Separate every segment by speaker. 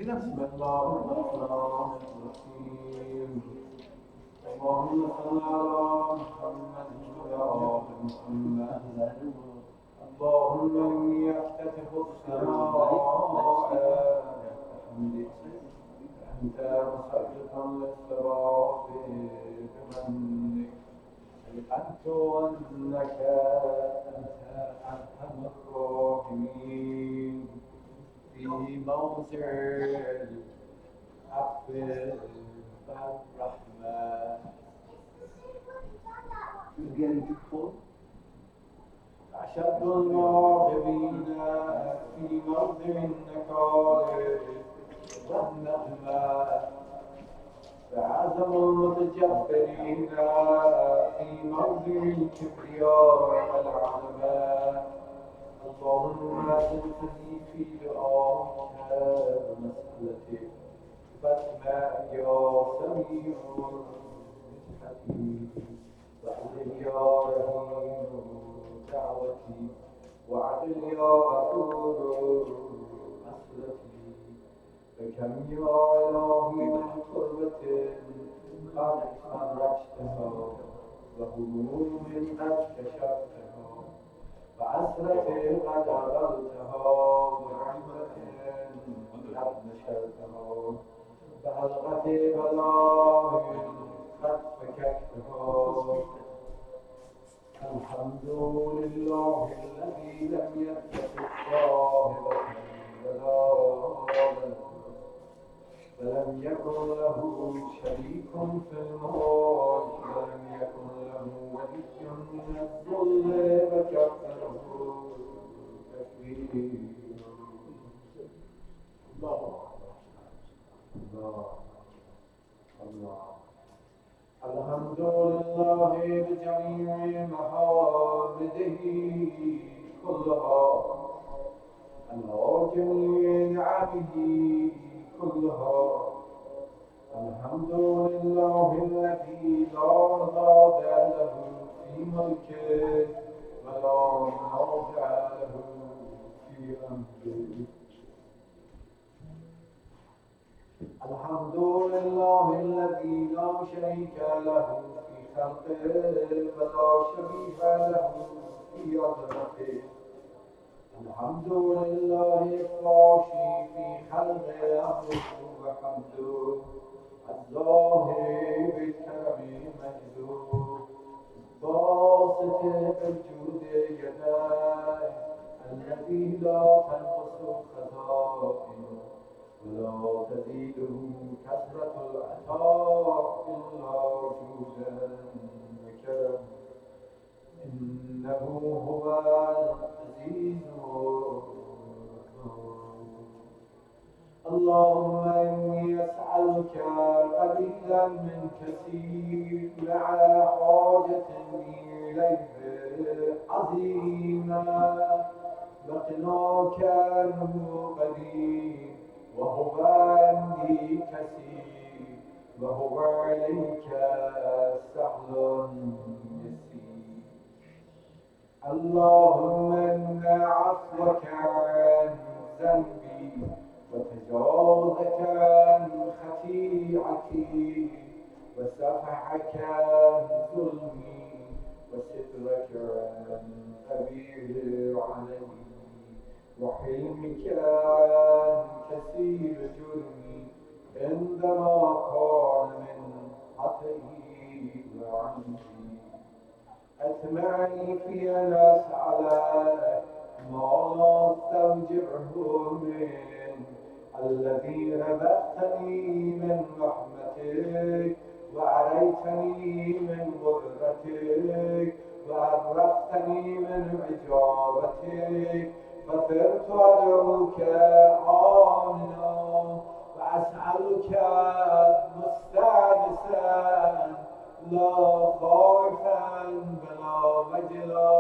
Speaker 1: بسم الله الرحمن الرحيم اللهم صل على محمد وعلى آل محمد اللهم إني أفتتح السماء بحمدك أنت مصدقا للصراط بمنك أنت أنك أنت أرحم الراحمين في موضع العفو والرحمة. You're getting too cold? أشد الراغبين في موضع النكال والنغمة فعزم المتجبرين في موضع الكبرياء والعظمة. اللهم تنتهي في دعائك ومسألتك فاسمع يا سميع حكيم وأجب يا رحيم دعوتي وعدل يا غفور مسألتي فكم يا إلهي من قربة قد فرجتها وهموم قد كشفتها وعسرة قد عبرتها وعمرة قد نشرتها وحلقة بلاء قد فككتها. الحمد لله الذي لم يتخذ صاحبة ولا ولدا ولم يكن له شريك في الملك ولم يكن له ولي من الذل وكبره تكبيرا. الله الله الله. الحمد لله بجميع محامده كلها على جميع نعمه كلها. الحمد لله الذي لا ضاد له في ملكه ولا نافع له في أمره. الحمد لله الذي لا شريك له في خلقه ولا شبيه له في عظمته. الحمد لله الفاشي في خلقه أمره وحمده الظاهر بالكرم مجده الباسط بالجود يداه الذي لا تنقص خزائنه ولا تزيده كثرة العطاء إلا جودا وكرما. إنه هو العزيز اللهم إني أسألك قليلا من كثير مع حاجة إليه عظيما وقناك أنه قليل وهو عندي كثير وهو عليك سهل يسير. اللهم إن عفوك عن ذنبي وتجاوزك عن خطيئتي وسفحك عن ظلمي وسترك عن كبير علي وحلمك عن كثير جرمي عندما كان من خطئي وعمدي. أتمعني في أن أسألك ما لا أستوجبه من الذي رزقتني من رحمتك وأريتني من قدرتك وعرفتني من إجابتك فصرت أدعوك آمنا وأسألك مستأنسا لا خائفا بلا وجلا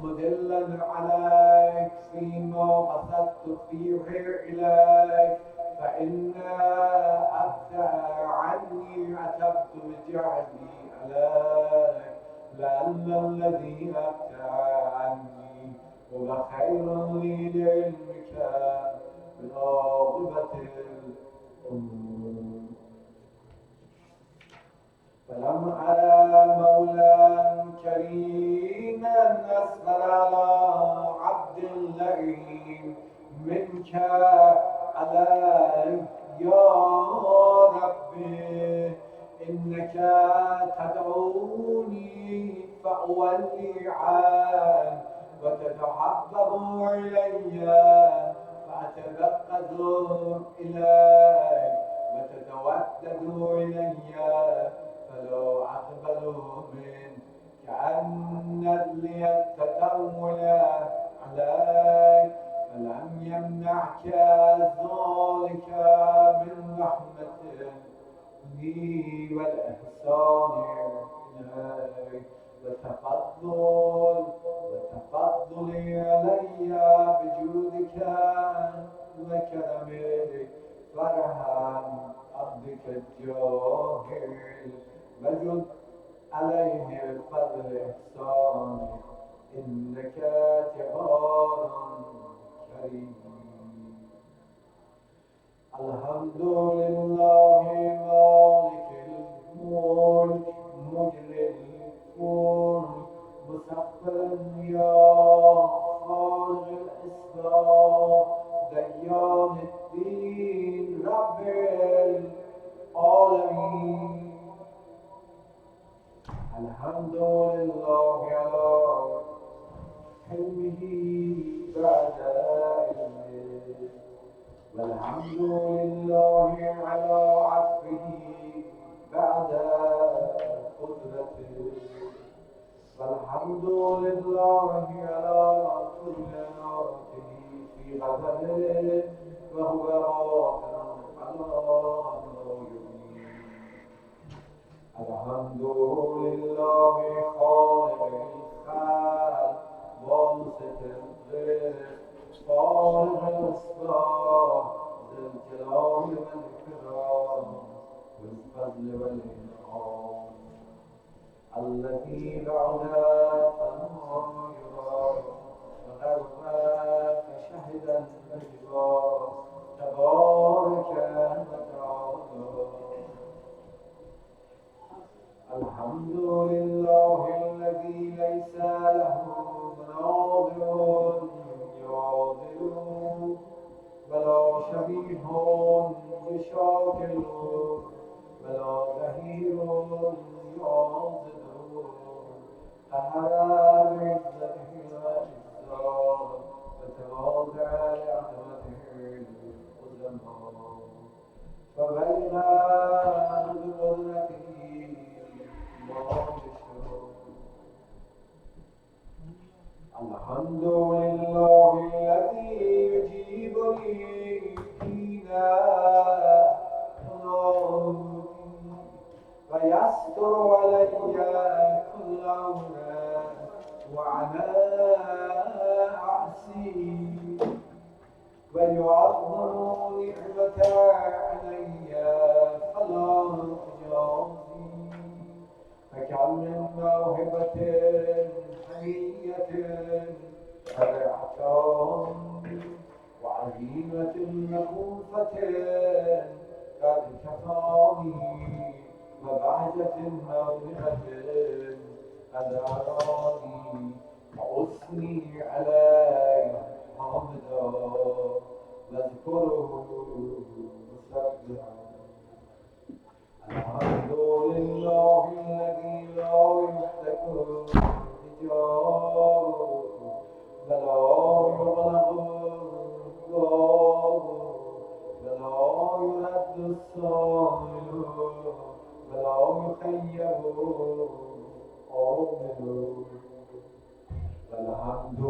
Speaker 1: مدلا عليك فيما قصدت فيه إليك فإن أبدأ عني عتبت بجهدي عليك لأن الذي أبدأ عني هو خير لي لعلمك بالعاقبة الأمور. فلم أرى مولا كريما أسهل على عبد لئيم منك علي يا ربي. إنك تدعوني فأولي عنك وتتحبب إلي فأتبقد إليك وتتودد إلي فلا أقبل منك. كأن لي التطول عليك فلم يمنعك ذلك من رحمة لي والإحسان إليك وتفضلي علي بجودك وكرمك. فارحم عبدك الجاهل وجد عليه الفضل إحسانك. إنك جبار كريم. الحمد لله مالك الملك مجري الفلك مسخر يا خالق الإسلام ديان الدين رب العالمين. الحمد لله على حلمه بعد علمه والحمد لله على عفوه بعد قدرته والحمد لله على كلياته في غضبه وهو قادر على ما يريد. الحمد لله خالق الخلق باسط الرزق خالق الأسباب ذي الجلال والإكرام والفضل والإنعام الذي بعد فما يرى وغرب فشهد المجرى تبارك وتعالى. الحمد لله الذي ليس له مناظر يعادل ولا شبيه يشاكل ولا ظهير يعاضد. قهر بعزته العزة وتواضع لعظمته العظماء فبلغ بقدرته ما يشاء. الحمد لله الذي يجيبني حين أنادي ويستر علي كل أمر وعلى أعصي ويعظم نعمة علي فلا أجازي. فكم من موهبة حمية فرعة وعزيمة مخوفة قد كفاني وبهجة مولعة قد أراني وأثني عليه حامدا واذكره مسبحا. الحمد لله الذي لا يفتك حجابه ولا يغلق بابه ولا يرد السائل ولا يخيب عامل. الحمد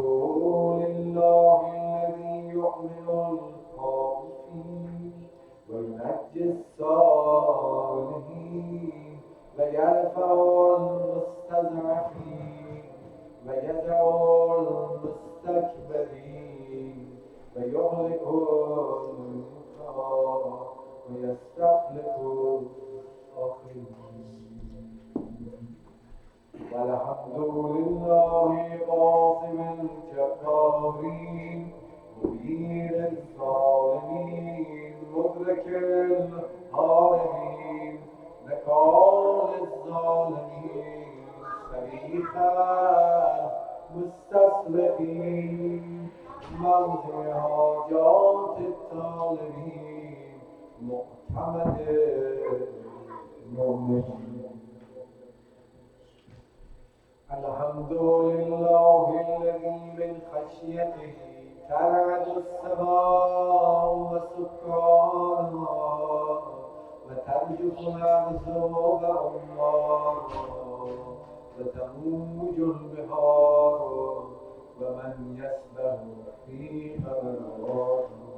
Speaker 1: لله الذي يؤمن الخائفين وينجي الصالحين ويرفع المستضعفين ويدعو المستكبرين ويهلك المنكرين ويستخلف الآخرين. والحمد لله قاسم الجبارين مبين الظالمين بك الهاربين نكال الظالمين صريخا مستصرخين موضع حاجات الطالبين معتمد المؤمنين. الحمد لله الذي من خشيته ترعد السماء وسكانها وترجف الأرض وأمارها وتموج البحار ومن يسبح في غمراتها.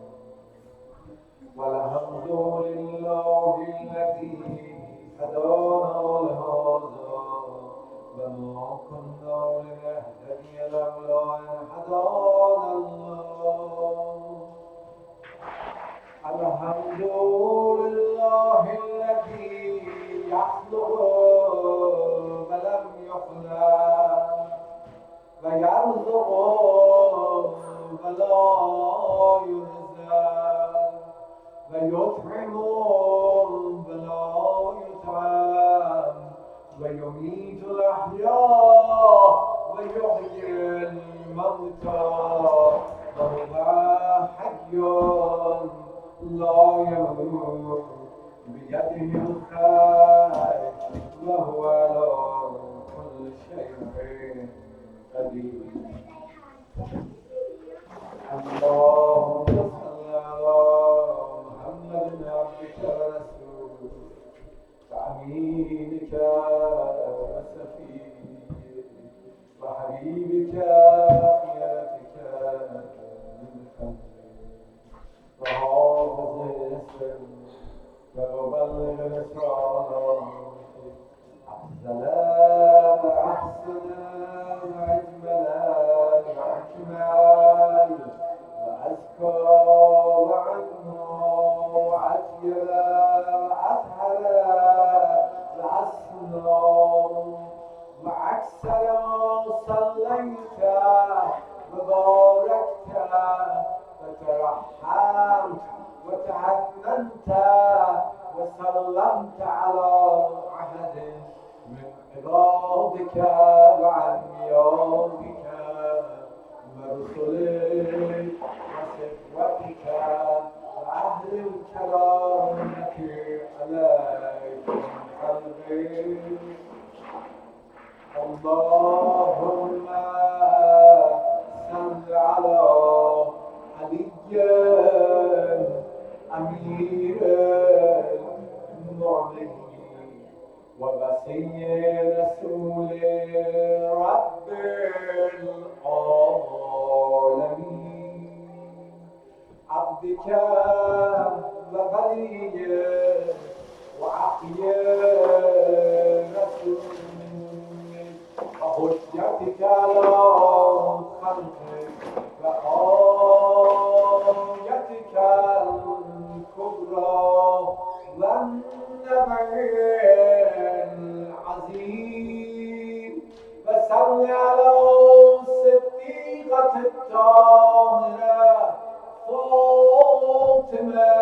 Speaker 1: والحمد لله الذي هدانا لهذا وما كنا لنهتدي لولا أن هدانا الله. الحمد لله الذي يخلق ولم يخلق ويرزق ولا يرزق ويطعم ولا يطعم ويميت الأحياء ويحيي الموتى وهو حي لا يموت بيده الخير وهو على كل شيء قدير. اللهم صل على محمد عبدك ورسولك وأمينك وسفيك وحبيبك خيرتك من خلقك وحافظ السر ومبلغ رسالته أفضل وأحسن وأجمل وأكمل وأزكى وعنه وأطيب وأطهر وأسنى وأكثر صليت وباركت وترحمت وتحننت وسلمت على عهد من عبادك وأنبيائك ورسلك وصفوتك وأهل الكرامة عليك من خلقك. اللهم صل على علي أمير المؤمنين ووصي رسول رب العالمين عبدك ووليك وأخيك رسولك وحجتك على خلقك وآيتك الكبرى والنبع العظيم. وصل على الصديقة الطاهرة فاطمة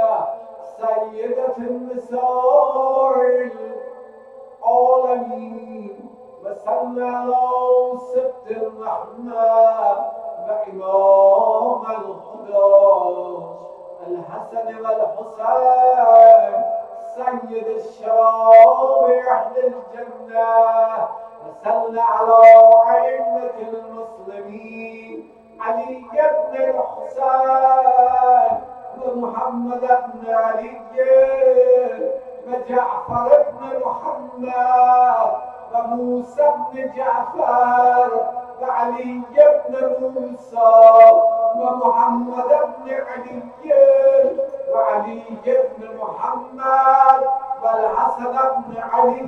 Speaker 1: سيدة النساء العالمين. وصل على سبط الرحمة وإمام الهدى الحسن والحسين سيد الشباب أهل الجنة. وصل على أئمة المسلمين علي بن الحسين ومحمد بن علي وجعفر بن محمد وموسى بن جعفر وعلي بن موسى ومحمد بن علي وعلي بن محمد والحسن بن علي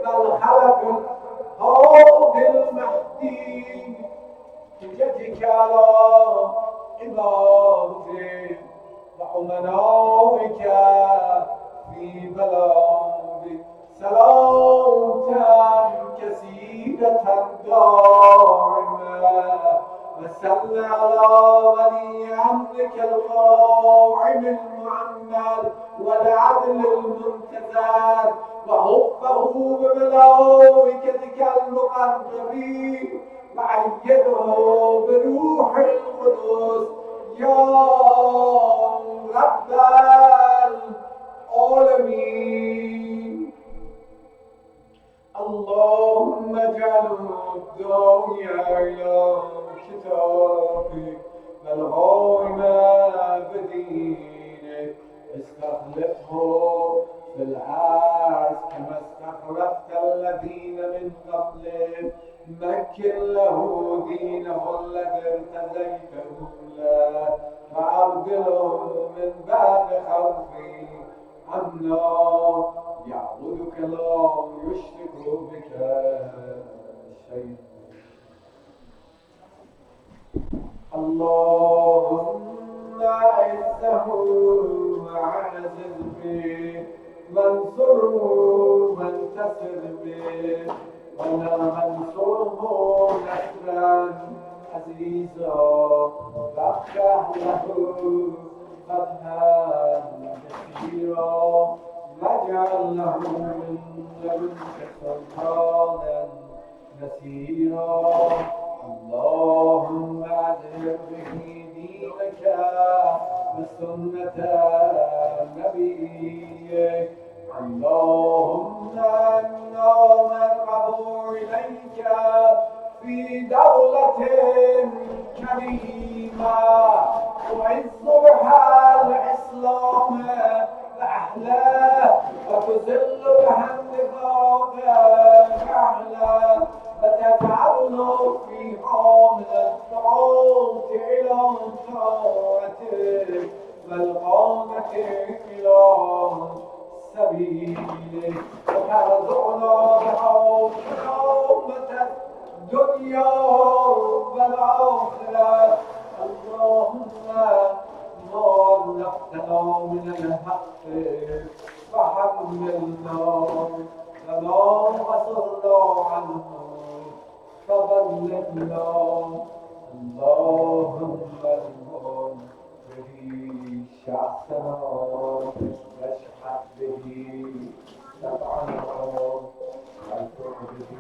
Speaker 1: والخلف الهادي المهدي بيدك على عبادك وأمنائك في بلادك صلاة كثيرة دائمة وصل على ولي أمرك القائم المعمر والعدل المنتظر وحفه بملائكتك المقربين وأيده بروح القدس يا رب العالمين. اللهم اجعله الداعي إلى كتابك والغائم بدينك. استخلفه في العرش كما استخلفت الذين من قبله. مكن له دينه الذي ارتزيته له فأبدله من بعد خوفه عنا يعبدك لا يشرك بك شيئا. اللهم اعزه وعزز به وانصره وانتصر به ولا منصره نصرا عزيزا وافتح له فتحا كثيرا واجعل له من لدنك سلطانا نصيرا. اللهم اعذر به دينك وسنة نبيك. اللهم انا نرغب اليك في دولة كريمة تعز بها الإسلام وأهله وتذل بها النفاق وأهله وتجعلنا فيها من الطاعة إلى طاعتك والقامة إلى سبيلك وترزقنا بها كرامة الدنيا والآخرة. اللهم ما رزقتنا من الحق فحملنا وما قصرنا عنه فبلغنا. اللهم ارحم به شخصنا واشحذ به سبعنا وارفع به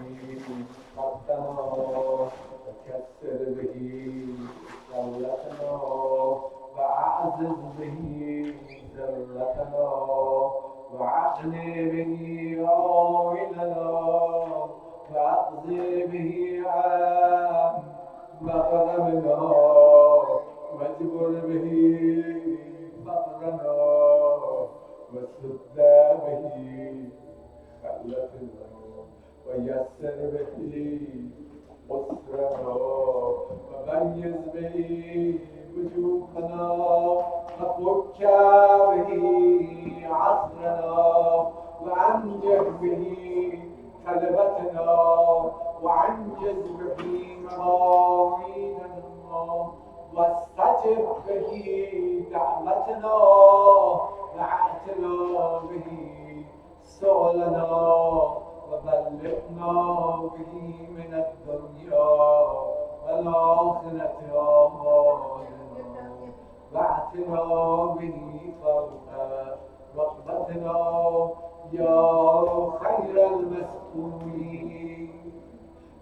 Speaker 1: خطنا وكسر به دولتنا وأعزز به ذلتنا وأغني به عائلنا وأقضي به عن مغرمنا واجبر به فقرنا وسد به خلتنا ويسر به قسرنا وميز به وجوهنا وفك به عصرنا وأنجح به طلبتنا وعنجز به مواعيدنا واستجب به دعوتنا واعتنا به سؤلنا وبلغنا به من الدنيا والآخرة آمالنا واعتنا به فوق رغبتنا يا خير المسؤولين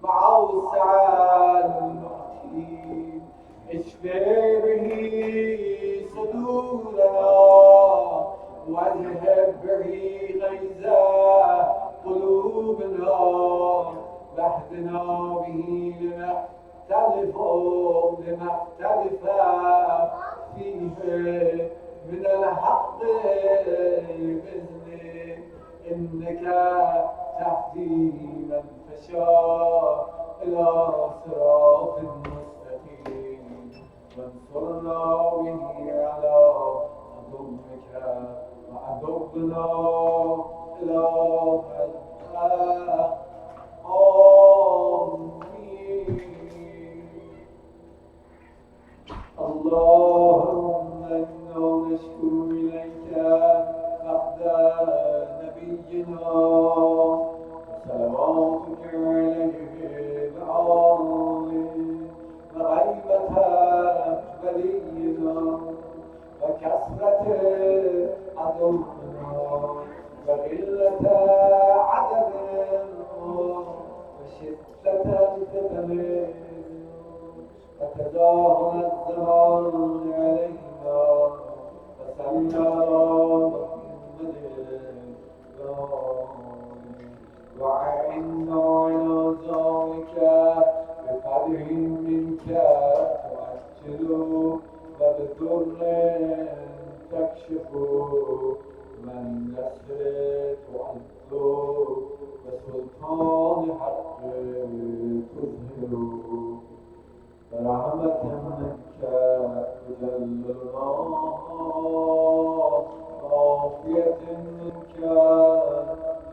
Speaker 1: وأوسع المعطين. اشفي به صدورنا واذهب به غيظ قلوبنا واهدنا به لما اختلف فيه من الحق بإذنك. إنك تهدي من تشاء إلى صراط مستقيم. وانصرنا به على عدوك وعدونا إلى الحق. آمين. اللهم إنا نشكو إليك فقد نبينا وصلواتك عليه وآله وغيب كثرة عدونا وقلة عدد وشدة الفتن وتداهل الزمان علينا فسلنا محمد وعنا على ذلك بقدر منك تؤجل وبضر تكشف من نسر تعز وسلطان حق تظهر برحمة منك تجللنا عافية منك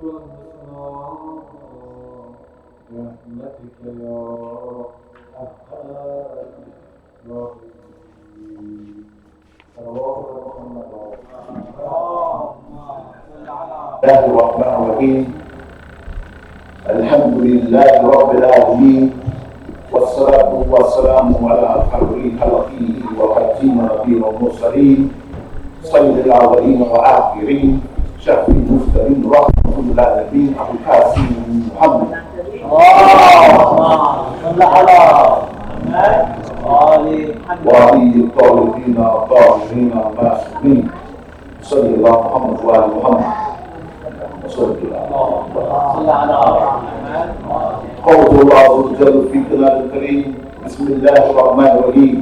Speaker 1: تلمسنا برحمتك يا أرحم الراحمين صلوات محمد
Speaker 2: الله الرحمن الرحيم. الحمد لله رب العالمين، والصلاة والسلام على خير خلقه وخاتم نبينا المرسلين سيد الأولين والآخرين شفيع المرسلين رحمة للعالمين أبو القاسم محمد.
Speaker 3: اللهم صل على
Speaker 2: وعلي الطالبين الطاهرين المعصومين صلى الله محمد وعلى محمد وصلى الله على قول الله عز وجل في كلام الكريم. بسم الله الرحمن الرحيم.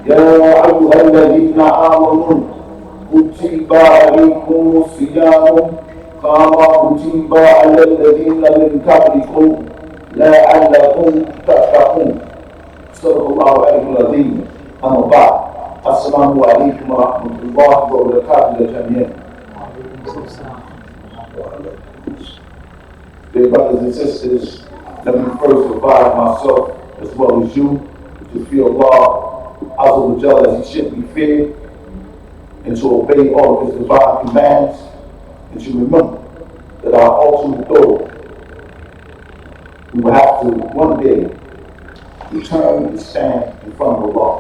Speaker 2: يا أيها الذين آمنوا كتب عليكم الصيام كما كتب على الذين من قبلكم لعلكم تتقون. صدق الله العلي العظيم. أما بعد، السلام عليكم ورحمة الله وبركاته جميعا. Dear brothers and sisters, let me first provide myself as well as you to fear Allah Azza wa Jalla as He should be feared, and to obey all of His divine commands, and to remember that our ultimate goal, we will have to one day return and stand in front of Allah.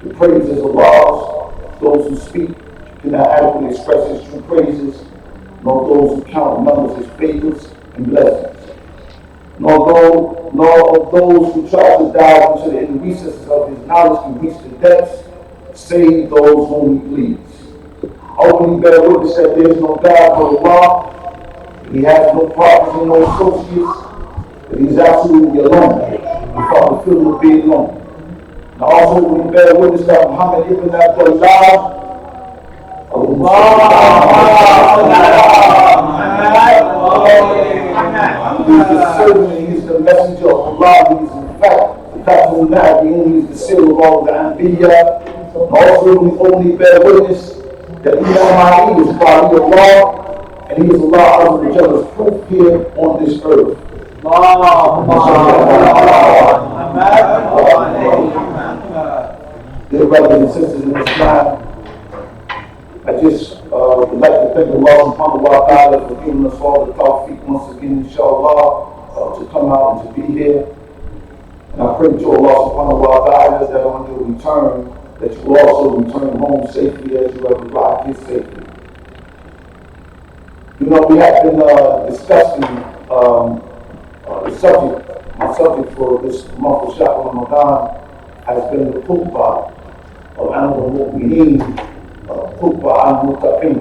Speaker 2: The praises of Allah, those who speak cannot adequately express His true praises, nor those who count numbers His favors and blessings, nor of those who try to dive into the inner recesses of His knowledge can reach the depths, save those whom He pleads. I openly bear witness that there is no God but Allah, He has no partners and no associates, that He is absolutely alone, without the feeling of being alone. I also openly bear witness that Muhammad ibn Abdullah, he is the servant, he is the messenger of Allah, he is in fact the Khatmun Nabi, he is the seal of all the Anbiya. Also we only bear witness that Imam is body of Allah, and he is Allah Azza wa Jalla's proof here on this earth. Dear brothers and sisters in Islam, I just would like to thank Allah subhanahu wa ta'ala for giving us all the tawfiq once again, inshallah, to come out and to be here. And I pray to Allah subhanahu wa ta'ala that on your return, that you will also return home safely as you have arrived here safely. You know, we have been discussing my subject for this month of Ramadan has been the khutbah of Amr al-Mu'mineen, khutbah al-Muttaqin,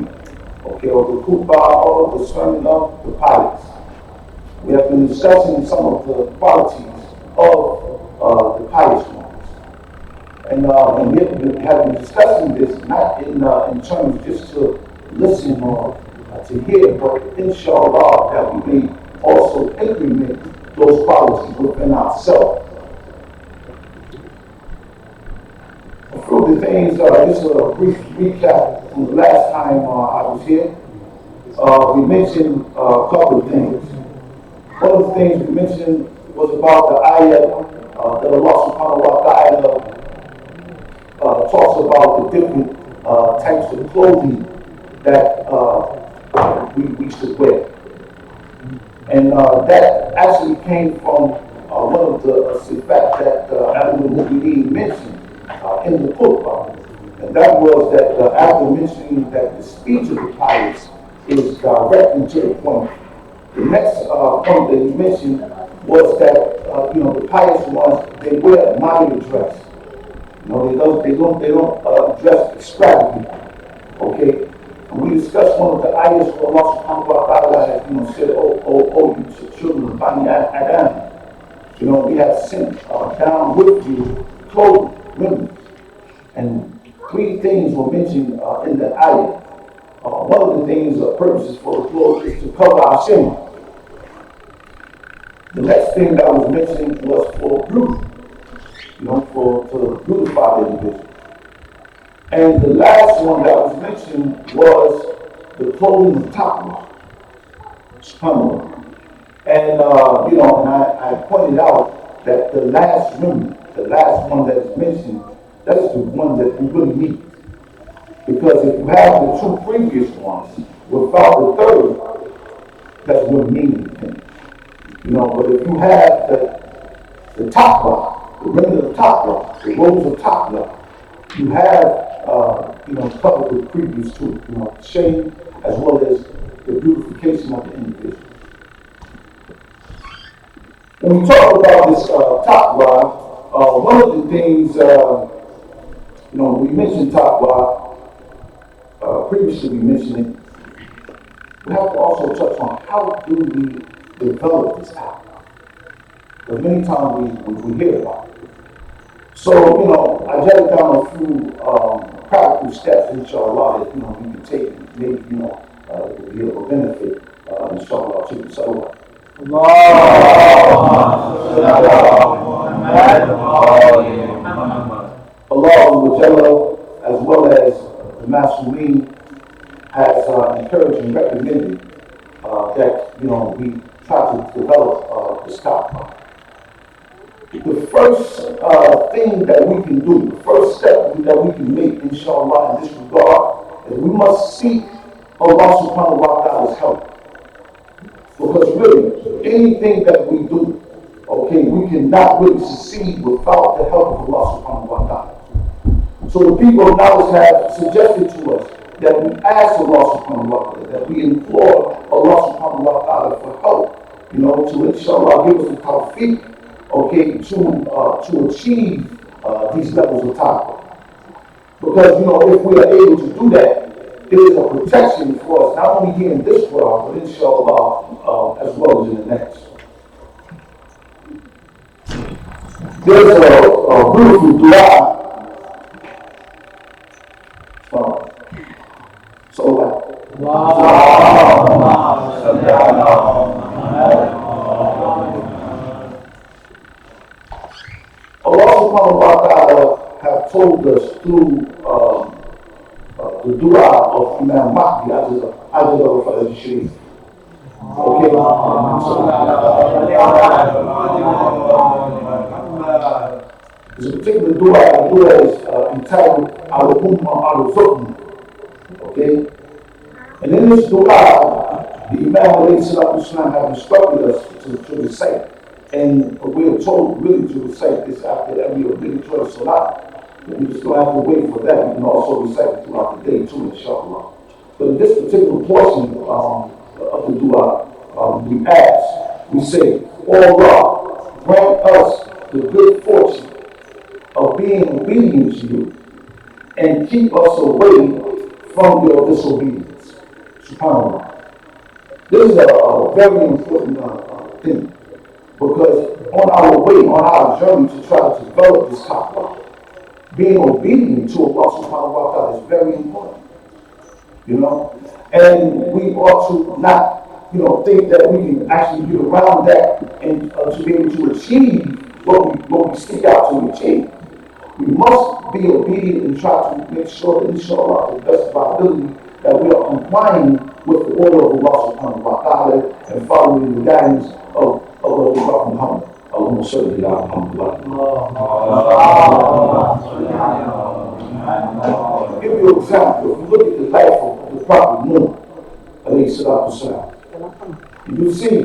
Speaker 2: okay, or the khutbah or the sermon of the pilots. We have been discussing some of the qualities of the pious ones. And we have been discussing this not in terms just to listen or to hear, but inshallah that we may also implement those qualities within ourselves. A few of the things, just a brief recap from the last time I was here. We mentioned a couple of things. One of the things we mentioned was about the ayah that Allah subhanahu wa ta'ala talks about the different types of clothing that we should wear. And that actually came from one of the sifat that Amr al-Mu'mineen mentioned in the khutbah. And that was that after mentioning that the speech of the pious is direct and to the point, the next point that he mentioned was that the pious ones, they wear moderate dress. They don't dress extravagantly. Okay? And we discussed one of the ayahs where Allah subhanahu wa ta'ala has said, oh, you children of Bani Adam, we have sent down with you clothing, women. And three things were mentioned in the ayah. One of the things, purposes for the clothes is to cover our sin. The next thing that was mentioned was for beauty, to beautify the individual. And the last one that was mentioned was the clothing of taqwa, subhanAllah. And and I pointed out that the last remnant, the last one that is mentioned, that is the one that we really need. Because if you have the two previous ones without the third, that's what meaning. But if you have the taqwa, the remnant of taqwa, the robes of taqwa, you have covered the previous two, shame as well as the beautification of the individual. When we talk about this taqwa, one of the things, we mentioned taqwa, previously we mentioned it, we have to also touch on how do we develop this taqwa. Because many times we hear about it. So, I jotted down a few practical steps, inshallah, that, we can take and maybe, to be of a benefit, inshallah, to the salawat. Allah as well as the Mastereen has encouraged and recommended that we try to develop this taqwa. The first thing that we can do, the first step that we can make, inshallah, in this regard, is we must seek Allah subhanahu wa ta'ala's help. Because really, anything that we do, we cannot really succeed without the help of Allah subhanahu wa ta'ala. So the people of knowledge have suggested to us that we ask Allah subhanahu wa ta'ala, that we implore Allah subhanahu wa ta'ala for help, to inshallah give us the tawfiq, to achieve these levels of taqwa. Because, if we are able to do that, it is a protection for us, not only here in this world, but inshallah, as well as in the next. There's a beautiful dua. Allah subhanahu wa ta'ala have told us through the dua of Imam Mahdi, Sharif. Okay? There's a particular dua, the dua is entitled Al-Umma Al-Zukm. Okay? And in this dua, the Imam A.S. have instructed us to recite. And we are told really to recite this after every obligatory salah. We just don't have to wait for that. We can also recite it throughout the day too, inshallah. But in this particular portion of the dua, we ask, we say, "Oh Allah, grant us the good fortune of being obedient to you and keep us away from your disobedience." SubhanAllah. This is a very important thing. Because on our way, on our journey to try to develop this taqwa, being obedient to Allah subhanahu wa ta'ala is very important. And we ought to not, think that we can actually get around that and to be able to achieve what we seek out to achieve. We must be obedient and try to make sure that, inshallah, to the best of our ability, that we are complying with the order of Allah subhanahu wa ta'ala and following the guidance of Prophet Muhammad. Allahumma salli ala Muhammad. To give you an example, if you look at the life of the Prophet Noah, alayhi salatu wasalam, you see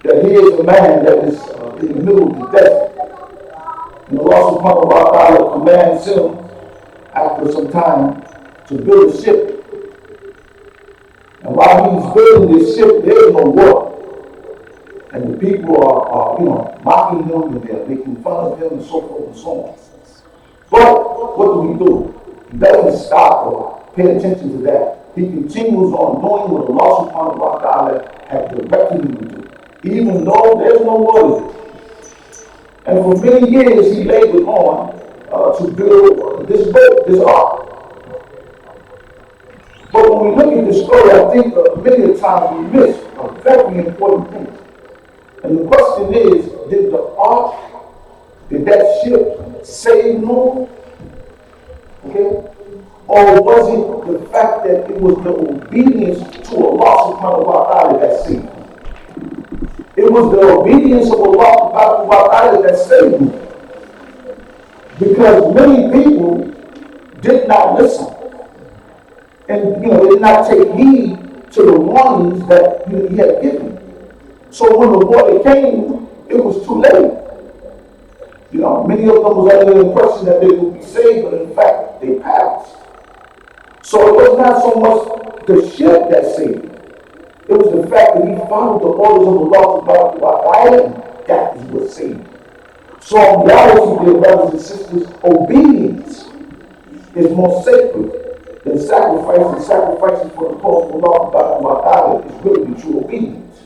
Speaker 2: that he is a man that is in the middle of the desert. And Allah subhanahu wa ta'ala commands him after some time to build a ship. And while he's building this ship, there's no water. And the people are mocking him and they're making fun of him and so forth and so on. But what do? He doesn't stop or pay attention to that. He continues on doing what Allah subhanahu wa ta'ala had directed him to do, even though there's no water there. And for many years he labored on to build this boat, this ark. But when we look at this story, I think many times we miss a very important thing. And the question is, did the ark, did that ship save Noah? Okay? Or was it the fact that it was the obedience to Allah subhanahu wa ta'ala that saved him? It was the obedience of Allah subhanahu wa ta'ala that saved him. Because many people did not listen. And did not take heed to the warnings that he had given. So when the water came, it was too late. Many of them was under the impression that they would be saved, but in fact, they perished. So it was not so much the ship that saved him. It was the fact that he followed the orders of Allah that is what saved him. So in reality, dear brothers and sisters, obedience is more sacred than sacrifice, and sacrificing for the cause of Allah is really the true obedience.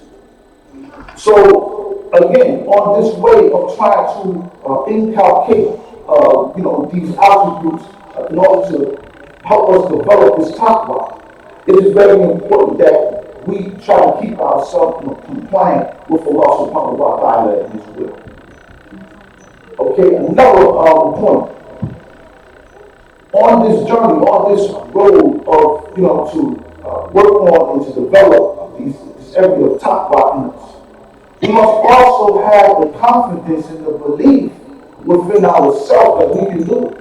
Speaker 2: So again, on this way of trying to inculcate these attributes in order to help us develop this taqwa, it is very important that we try to keep ourselves compliant with Allah subhanahu wa ta'ala and His will. Okay, another point. On this journey, on this road of, to work on and to develop this area of taqwa in us, we must also have the confidence and the belief within ourselves that we can do it.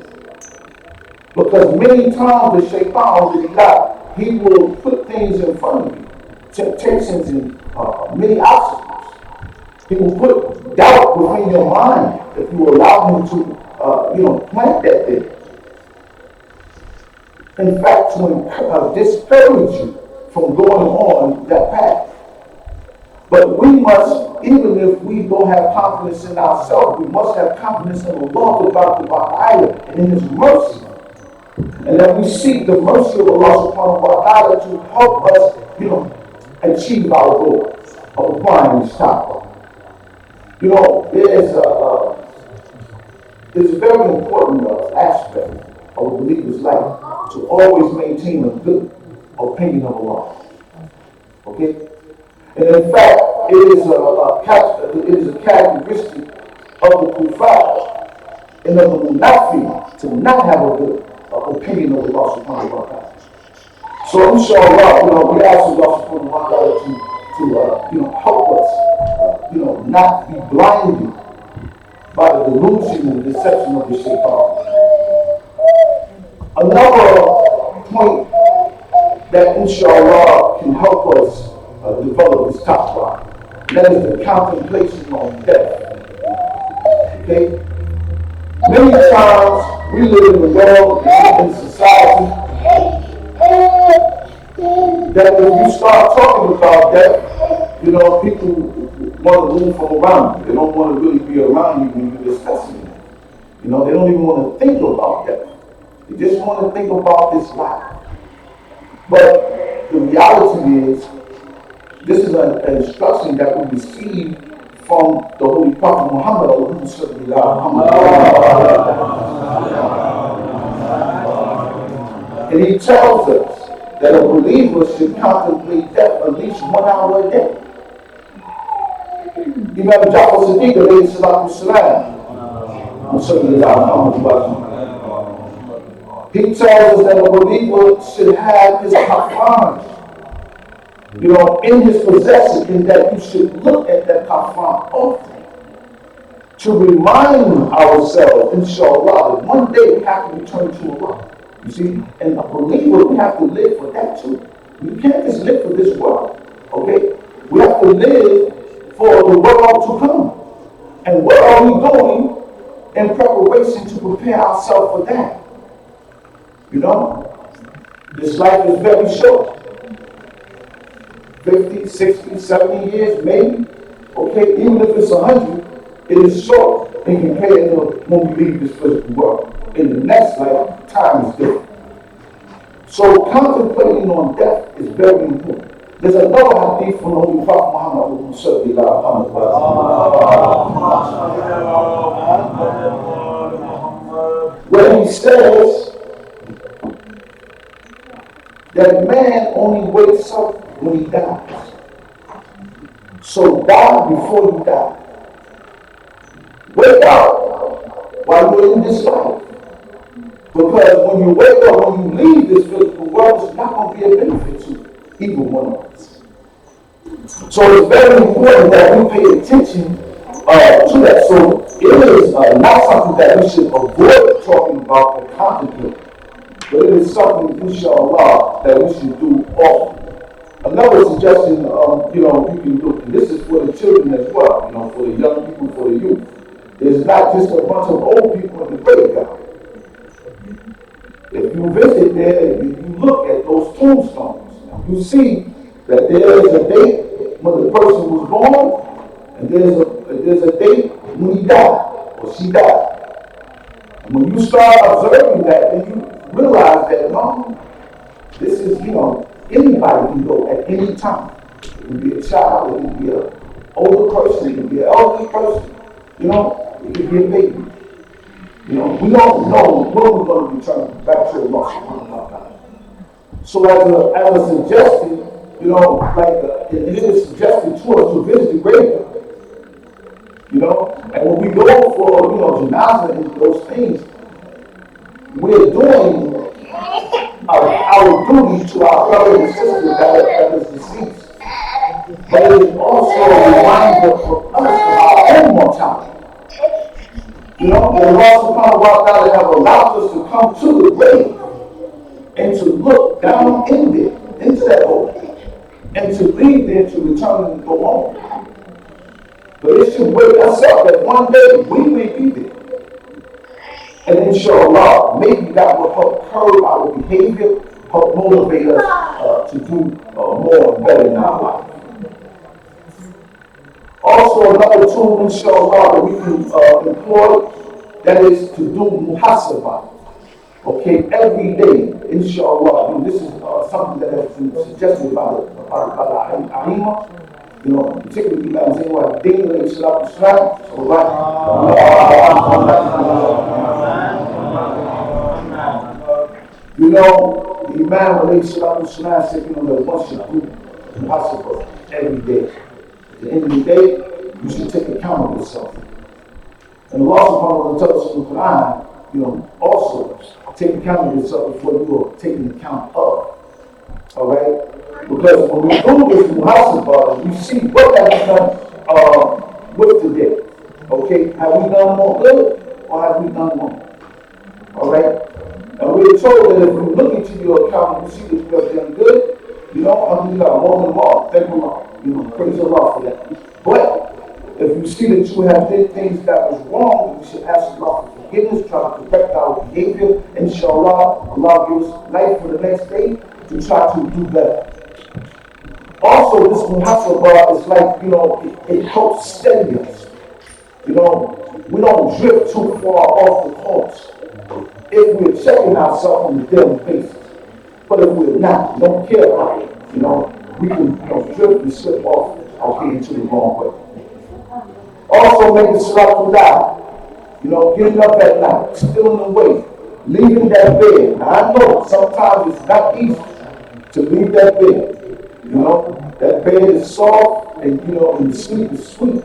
Speaker 2: Because many times the shaitan, he will put things in front of you, temptations and many obstacles. He will put doubt within your mind if you allow him to, plant that thing. In fact, to discourage you from going on that path. But we must, even if we don't have confidence in ourselves, we must have confidence in Allah and in His mercy. And that we seek the mercy of Allah subhanahu wa ta'ala to help us, achieve our goal of applying this taqwa. It's a very important aspect of a believer's life to always maintain a good opinion of Allah. Okay? And in fact, it is a characteristic of the kuffar and of the munafiq to not have a good opinion of Allah subhanahu wa ta'ala. So inshallah, we ask Allah subhanahu wa ta'ala to help us, not be blinded by the delusion and deception of the shaitan. Another point that inshallah can help us develop this taqwa, that is the contemplation on death. Okay? Many times we live in the world, in society, that when you start talking about death, people want to move from around you. They don't want to really be around you when you're discussing it. They don't even want to think about death. They just want to think about this life. But the reality is, this is an instruction that we receive from the Holy Prophet Muhammad. And he tells us that a believer should contemplate death at least 1 hour a day. Imam Ja'far Siddiq alayhi salatu salam, he tells us that a believer should have his kafan, in his possession, and that you should look at that kafan often to remind ourselves, inshallah, that one day we have to return to Allah. You see, and a believer, we have to live for that too. We can't just live for this world, okay? We have to live for the world to come. And what are we doing in preparation to prepare ourselves for that? You know, this life is very short. 50, 60, 70 years, maybe. Okay, even if it's 100, it is short in compared to when we leave this physical world. In the next life, time is different. So contemplating on death is very important. There's another hadith from the Holy Prophet Muhammad where he says that man only wakes up when he dies. So die before you die. Wake up while you're in this life. Because when you wake up, when you leave this physical world, it's not going to be a benefit to either one of us. So it's very important that we pay attention to that. So it is not something that we should avoid talking about or contemplate, but it is something, inshallah, that we should do often. Another suggestion, you can do, and this is for the children as well, for the young people, for the youth. There's not just a bunch of old people in the graveyard. If you visit there, if you look at those tombstones, you see that there is a date when the person was born, and there's a date when he died or she died. And when you start observing that, then you realize that no, this is, anybody can go at any time. It can be a child, it can be an older person, it can be an elderly person, it can be a baby. We don't know when we're going to return back to Allah. So as a suggestion, it is suggested to us to visit the graveyard. And when we go for, janazah and those things, we're doing our duty to our brother and sister that is deceased. But it is also a reminder for us of our own mortality. The Allah subhanahu wa ta'ala have allowed us to come to the grave and to look down in there, into that hole, and to leave there to return and go home. But it should wake us up that one day we may be there. And inshallah, maybe that will help curb our behavior, help motivate us to do more and better in our life. Also, another tool, inshallah, that we can employ, that is to do muhasabah. Okay, every day, inshallah. This is something that has been suggested by the Aima, particularly Imam Zainab A.S. The Imam A.S. said, that one should do muhasabah every day. At the end of the day, you should take account of yourself. And Allah subhanahu wa ta'ala tells us in the Quran, also take account of yourself before you are taking account of. Alright? Because when we do this muhasabah, we see what have we done with the day. Okay? Have we done more good or have we done wrong? Alright? And we're told that if we look into your account and you see that you have done good, alhamdulillah, more than Allah, thank Allah. Praise Allah for that. But if you see that you have did things that was wrong, we should ask Allah for forgiveness, try to correct our behavior. Inshallah, Allah gives life for the next day to try to do better. Also, this muhasabah is like, it helps steady us. We don't drift too far off the course if we're checking ourselves on a daily basis. But if we're not, don't care about it, we can drift and slip off into the wrong way. Also, make the salat die. Getting up at night, stealing away, leaving that bed. Now, I know sometimes it's not easy to leave that bed. That bed is soft and, and the sleep is sweet.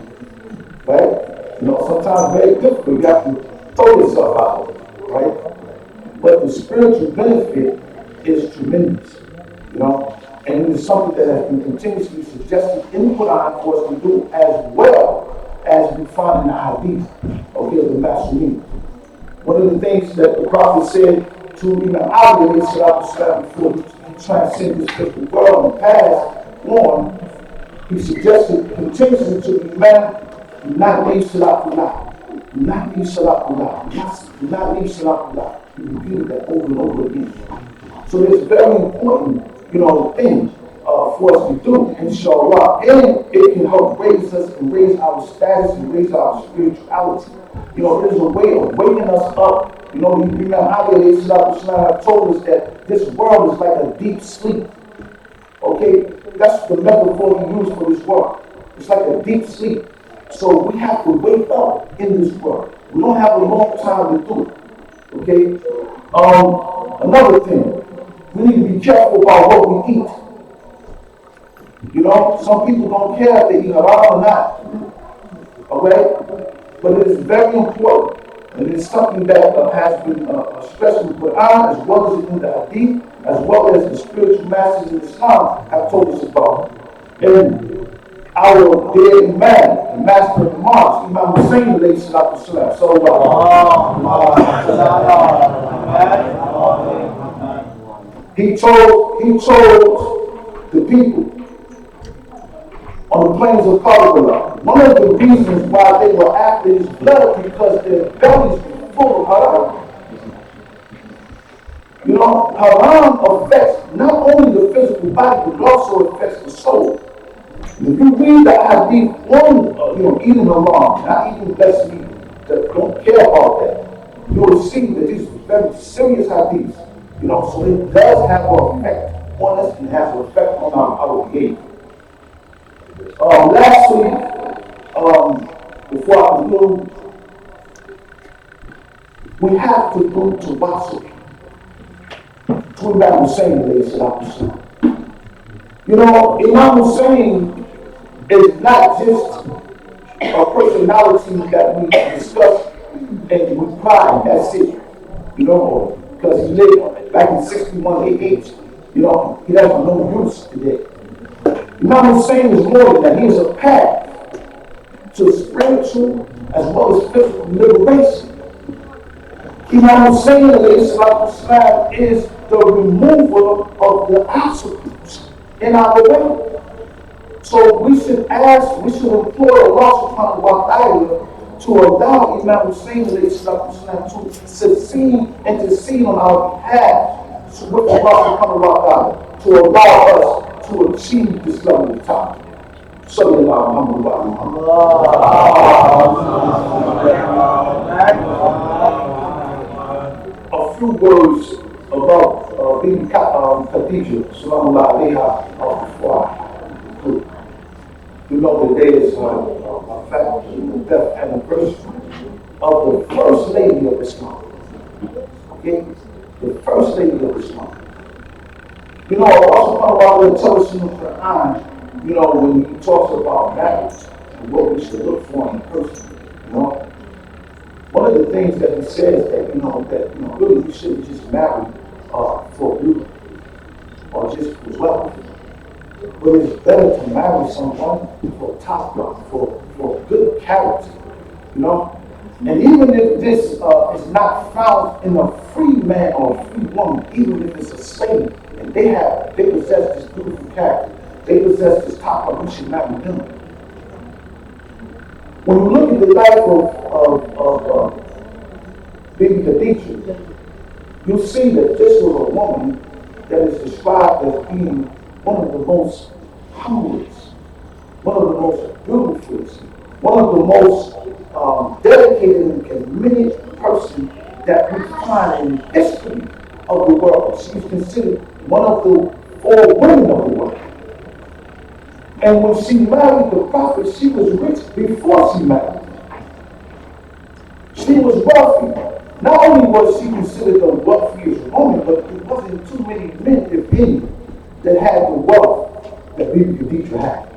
Speaker 2: Right? Sometimes very difficult. You have to throw yourself out, right? But the spiritual benefit is tremendous, and it is something that has been continuously suggested in the Quran for us to do as well as we find in the hadith, of the Masumeen. One of the things that the Prophet said to Imam Ali before he transcended this physical world and passed on, he suggested continuously to the Imam, do not leave Salatullah. Do not leave Salatullah. Do not leave Salatullah. He repeated that over and over again. So it's very important, thing for us to do, inshallah. And it can help raise us and raise our status and raise our spirituality. It is a way of waking us up. Imam Ali have told us that this world is like a deep sleep. Okay? That's the metaphor he used for this world. It's like a deep sleep. So we have to wake up in this world. We don't have a long time to do it. Okay? Another thing, we need to be careful about what we eat. Some people don't care if they eat haram or not. Okay? But it is very important. And it is something that has been stressed in the Quran as well as in the Hadith, as well as the spiritual masters in Islam have told us about. And our dear Imam, the master of the mosque, Imam Hussein alayhi salatu wasalam. He told the people on the plains of Karbala, one of the reasons why they were after his blood because their bellies were full of haram. Haram affects not only the physical body, but also affects the soul. If you read the hadith, eating haram, not eating best meat, that don't care about that, you will see that these are very serious hadiths. So it does have an effect on us and has an effect on our behavior. Lastly, before I conclude, we have to do tawasul to Imam Hussein alayhi salatu wasalam. Imam Hussein is not just a personality that we discuss and we pride, that's it. Because he lived back in 61 AH. He has no use today. Imam Hussein is more than that. He is a path to spiritual as well as physical liberation. Imam Hussein is the removal of the obstacles in our way. So we should implore Allah subhanahu wa ta'ala to allow Imam Hussein to succeed and to see on our behalf with Allah subhanahu wa ta'ala to allow us to achieve this level of time. Sallallahu alaihi wasallam. A few words about BB Khadija, sallallahu alaiha, before I conclude. Today is the death anniversary of the First Lady of Islam. Okay? The First Lady of Islam. Allah subhanahu wa ta'ala tells us in the Quran, when he talks about marriage and what we should look for in a person, one of the things that he says that really we shouldn't just marry for beauty or just for wealth. But it's better to marry someone for taqwa, for good character, And even if this is not found in a free man or a free woman, even if it's a slave, and they possess this beautiful character, they possess this taqwa, we should marry them. When you look at the life of BB Khadija, you'll see that this was a woman that is described as being one of the most humblest, one of the most beautiful, one of the most dedicated and committed person that we find in the history of the world. She was considered one of the 4 women of the world. And when she married the prophet, she was rich before she married. She was wealthy. Not only was she considered the wealthiest woman, but there wasn't too many men, if any, that had the wealth that BB Khadija had.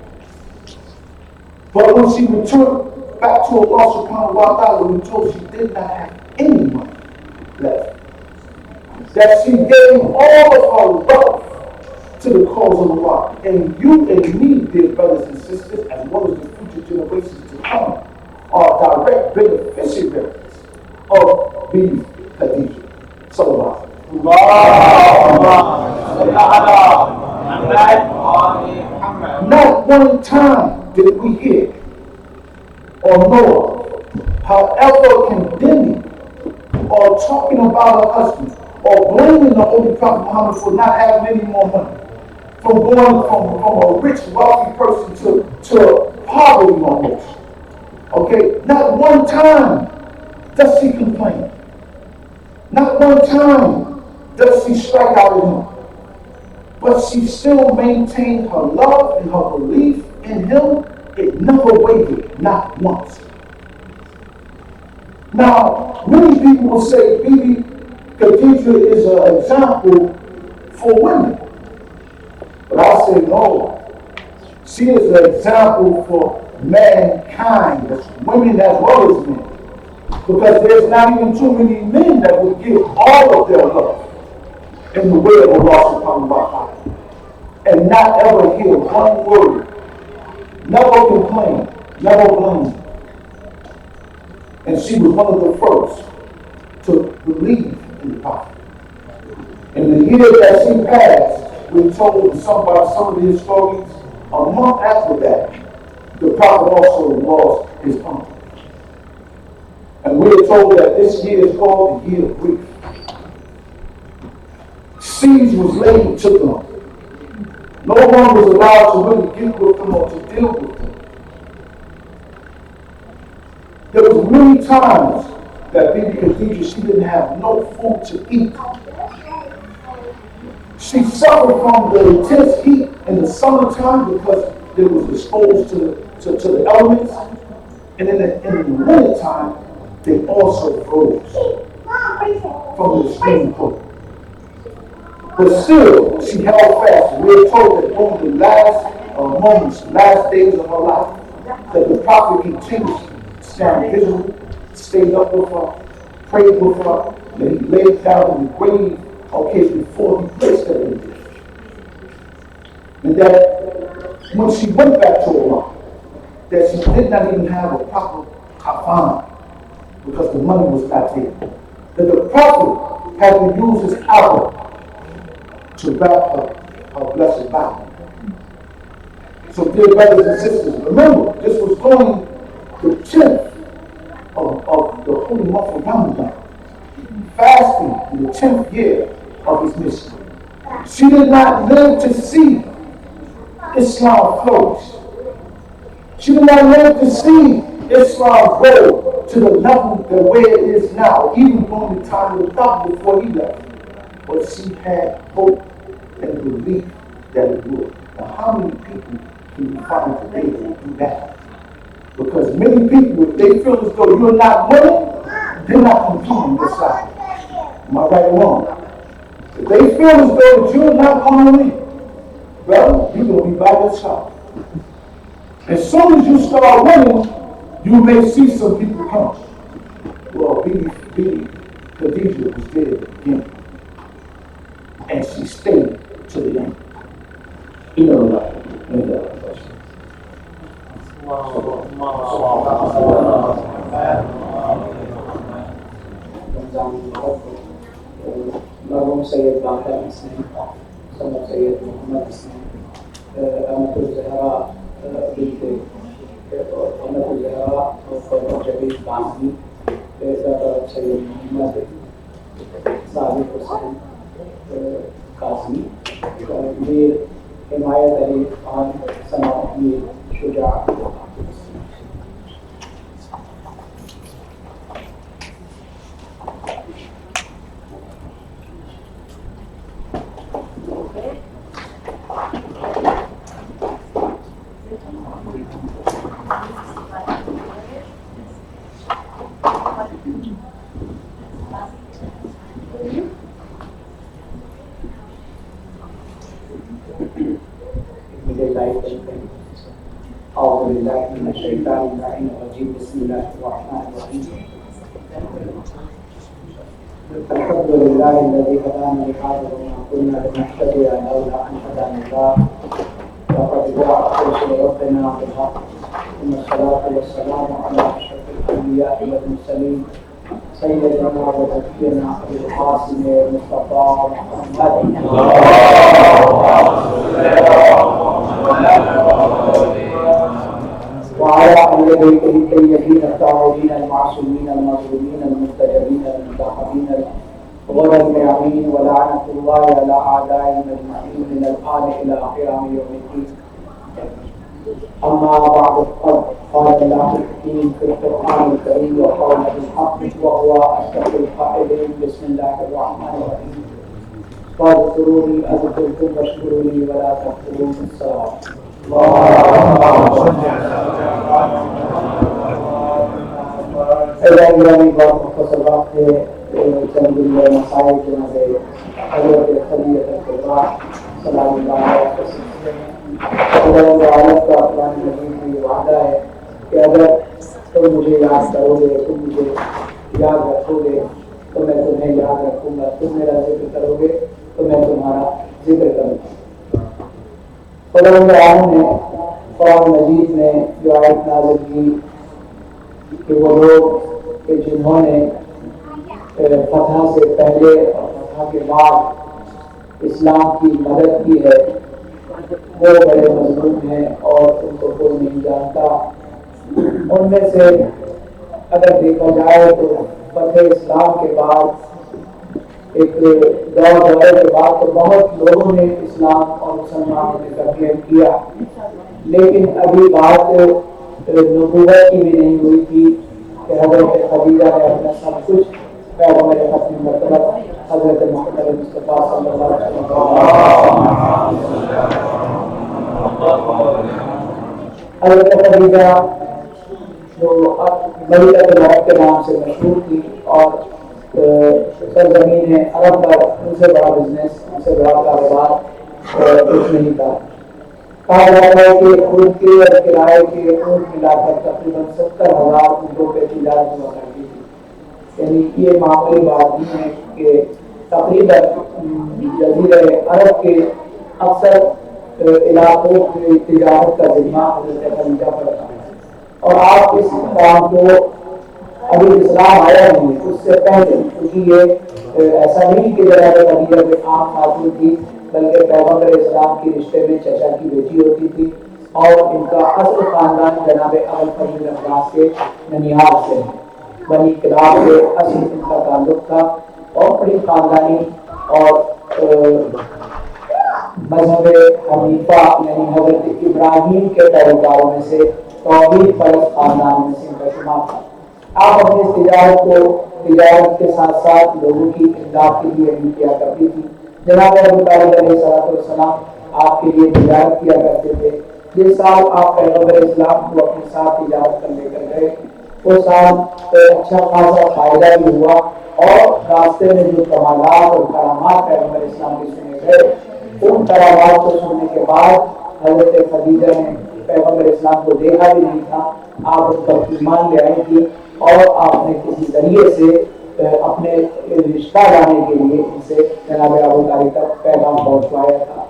Speaker 2: But when she returned back to Allah subhanahu wa ta'ala, we told she did not have any money left. That she gave all of her wealth to the cause of Allah. And you and me, dear brothers and sisters, as well as the future generations to come, are direct beneficiaries of BB Khadija. Sallallahu Not one time did we hear or know of, however condemning or talking about her husband or blaming the Holy Prophet Muhammad for not having any more money, from going from a rich, wealthy person to poverty almost. Okay, not one time does she complain. Not one time does she strike out at him. But she still maintained her love and her belief in him. It never wavered, not once. Now, many people will say BB Khadija is an example for women. But I say no. She is an example for mankind, that's women as well as men. Because there's not even too many men that would give all of their love in the way of Allah subhanahu wa ta'ala and not ever hear one word, never complain, never blame. And she was one of the first to believe in the Prophet. In the year that she passed, we're told in some of the historians, a month after that, the Prophet also lost his uncle. And we're told that this year is called the year of grief. Siege was laid to them. No one was allowed to really get with them or to deal with them. There was many times that BB Khadija, she didn't have no food to eat. She suffered from the intense heat in the summertime because it was exposed to the elements. And in the winter time, they also froze from the extreme cold. But still, she held fast. We're told that over the last moments, last days of her life, that the Prophet continued to stand vigilant, stayed up with her, prayed with her, that he laid down in the grave, okay, before he placed her in there. And that when she went back to Allah, that she did not even have a proper kafan because the money was not there. That the Prophet had to use his power to wrap her blessed body. So dear brothers and sisters, remember, this was going the 10th of the holy month of Ramadan, fasting in the 10th year of his mission. She did not live to see Islam flourish. She did not live to see Islam grow to the level that where it is now, even during the time of the Prophet before he left. But she had hope and belief that it would. Now, how many people can you find today that will do that? Because many people, if they feel as though you're not winning, they're not going to come on this side. Am I right or wrong? If they feel as though you're not going to win, well, you're going to be by yourself. As soon as you start winning, you may see some people come. Well, BB Khadija was there at the beginning. And she stayed to the end. You know that.
Speaker 3: مرحوم سيد باقر حسين سمو سيد محمد حسين أمة الزهراء بنت أمة الزهراء وفر جبيل بعمي ذكر سيد محمد صادق حسين قاسمی میر حمایت علی خان ثنا میر شجاع أعوذ بالله من الشيطان اللعين الرجيم بسم الله الرحمن الرحيم الحمد لله الذي هدانا لهذا وما كنا لنهتدي لولا أن هدانا الله لقد جاءت رسل ربنا بالحق ثم الصلاة والسلام على أشرف الأنبياء والمرسلين سيدنا ونبينا أبي القاسم مصطفى محمد وعلى أهل بيته الطيبين الطاهرين المعصومين المظلومين المستجابين المنتخبين غرض امین ولعنت اللہ علی اعدائهم اجمعین من الآن الى قیام یوم الدین. اما بعد فقد قال الله الحكيم في القرآن الكريم وقال بالحق وهو أصدق القائلين. بسم الله الرحمن الرحيم. فاذكروني أذكركم واشكروني ولا تكفرون. الصلاة. اللهم بارك وصلات چند مسائل جناب حضرت خلیفۃ الکبریٰ سلام اللہ علیہ وسلم. اللہ عالم کا قرآن مجید میں وعدہ ہے کہ اگر تم مجھے یاد کرو گے، تم مجھے یاد رکھو گے تو میں تمہیں یاد رکھوں گا، تم میرا ذکر کرو گے تو میں تمہارا ذکر کروں گا. اللہ عالم نے قرآن مجید میں جو آیت نازل کی کہ وہ لوگ کہ جنہوں نے فتح سے پہلے اور فتح کے بعد اسلام کی مدد کی ہے وہ بڑے مظلوم ہیں اور ان کو کوئی نہیں جانتا. ان میں سے اگر دیکھا جائے تو فتح اسلام کے بعد ایک دورے کے بعد تو بہت لوگوں نے اسلام اور مسلمانوں نے تقسیم کیا، لیکن ابھی بات نبوت کی بھی نہیں ہوئی تھی کہ حضرت خدیجہ نے اپنا سب کچھ پیغمبر ختم مرتبہ حضرت محمد مصطفیٰ صلی اللہ علیہ وسلم. حضرت خدیجہ جو ملکۃ العرب کے نام سے مشہور تھی اور سرزمین عرب پر ان سے بڑا بزنس، ان سے بڑا کاروبار کچھ نہیں تھا. کہا جاتا ہے کہ خود کے اور کرائے کے اونٹ ملا کر تقریباً 70,000 اونٹوں پہ تجارت ہوا کرتی تھی. یعنی یہ معمولی بات نہیں ہے کہ تقریباً جزیرہ عرب کے اکثر علاقوں کی تجارت کا ذمہ حضرت خدیجہ پر تھا. اور آپ اس کام کو ابھی اسلام آیا نہیں ہے، اس سے پہلے، کیونکہ یہ ایسا نہیں کہ جناب خدیجہ کوئی عام خاتون تھی، بلکہ پیغمبر اسلام کی رشتے میں چچا کی بیٹی ہوتی تھی اور ان کا اصل خاندان جناب ابوالفضل عباس کے ننیال سے بنی کلاب سے اصل ان کا تعلق تھا. اور بڑی خاندانی اور مذہب حنیفہ یعنی حضرت ابراہیم کے پیروکاروں میں سے توحید پرست خاندان میں سے ان کا شمار تھا. آپ اپنی تجارت کے ساتھ ساتھ لوگوں کی امداد کے لیے بھی کیا کرتی تھی. جناب ابو طالب علیہ السلام آپ کے لیے تجارت کیا کرتے تھے. جس سال آپ پیغمبر اسلام کو اپنے ساتھ تجارت کر لے کر گئے وہ سال اچھا خاصا فائدہ بھی ہوا اور راستے میں جو کمالات اور کرامات پیغمبر اسلام کے سنے گئے ان کرامات کو سننے کے بعد حضرت خدیجہ نے پیغمبر اسلام کو دیکھا بھی نہیں تھا. آپ اس پر ایمان لے آئی تھی اور آپ نے کسی ذریعے سے اپنے رشتہ لانے کے لیے ان سے جناب ابو طالب تک پیغام پہنچوایا تھا.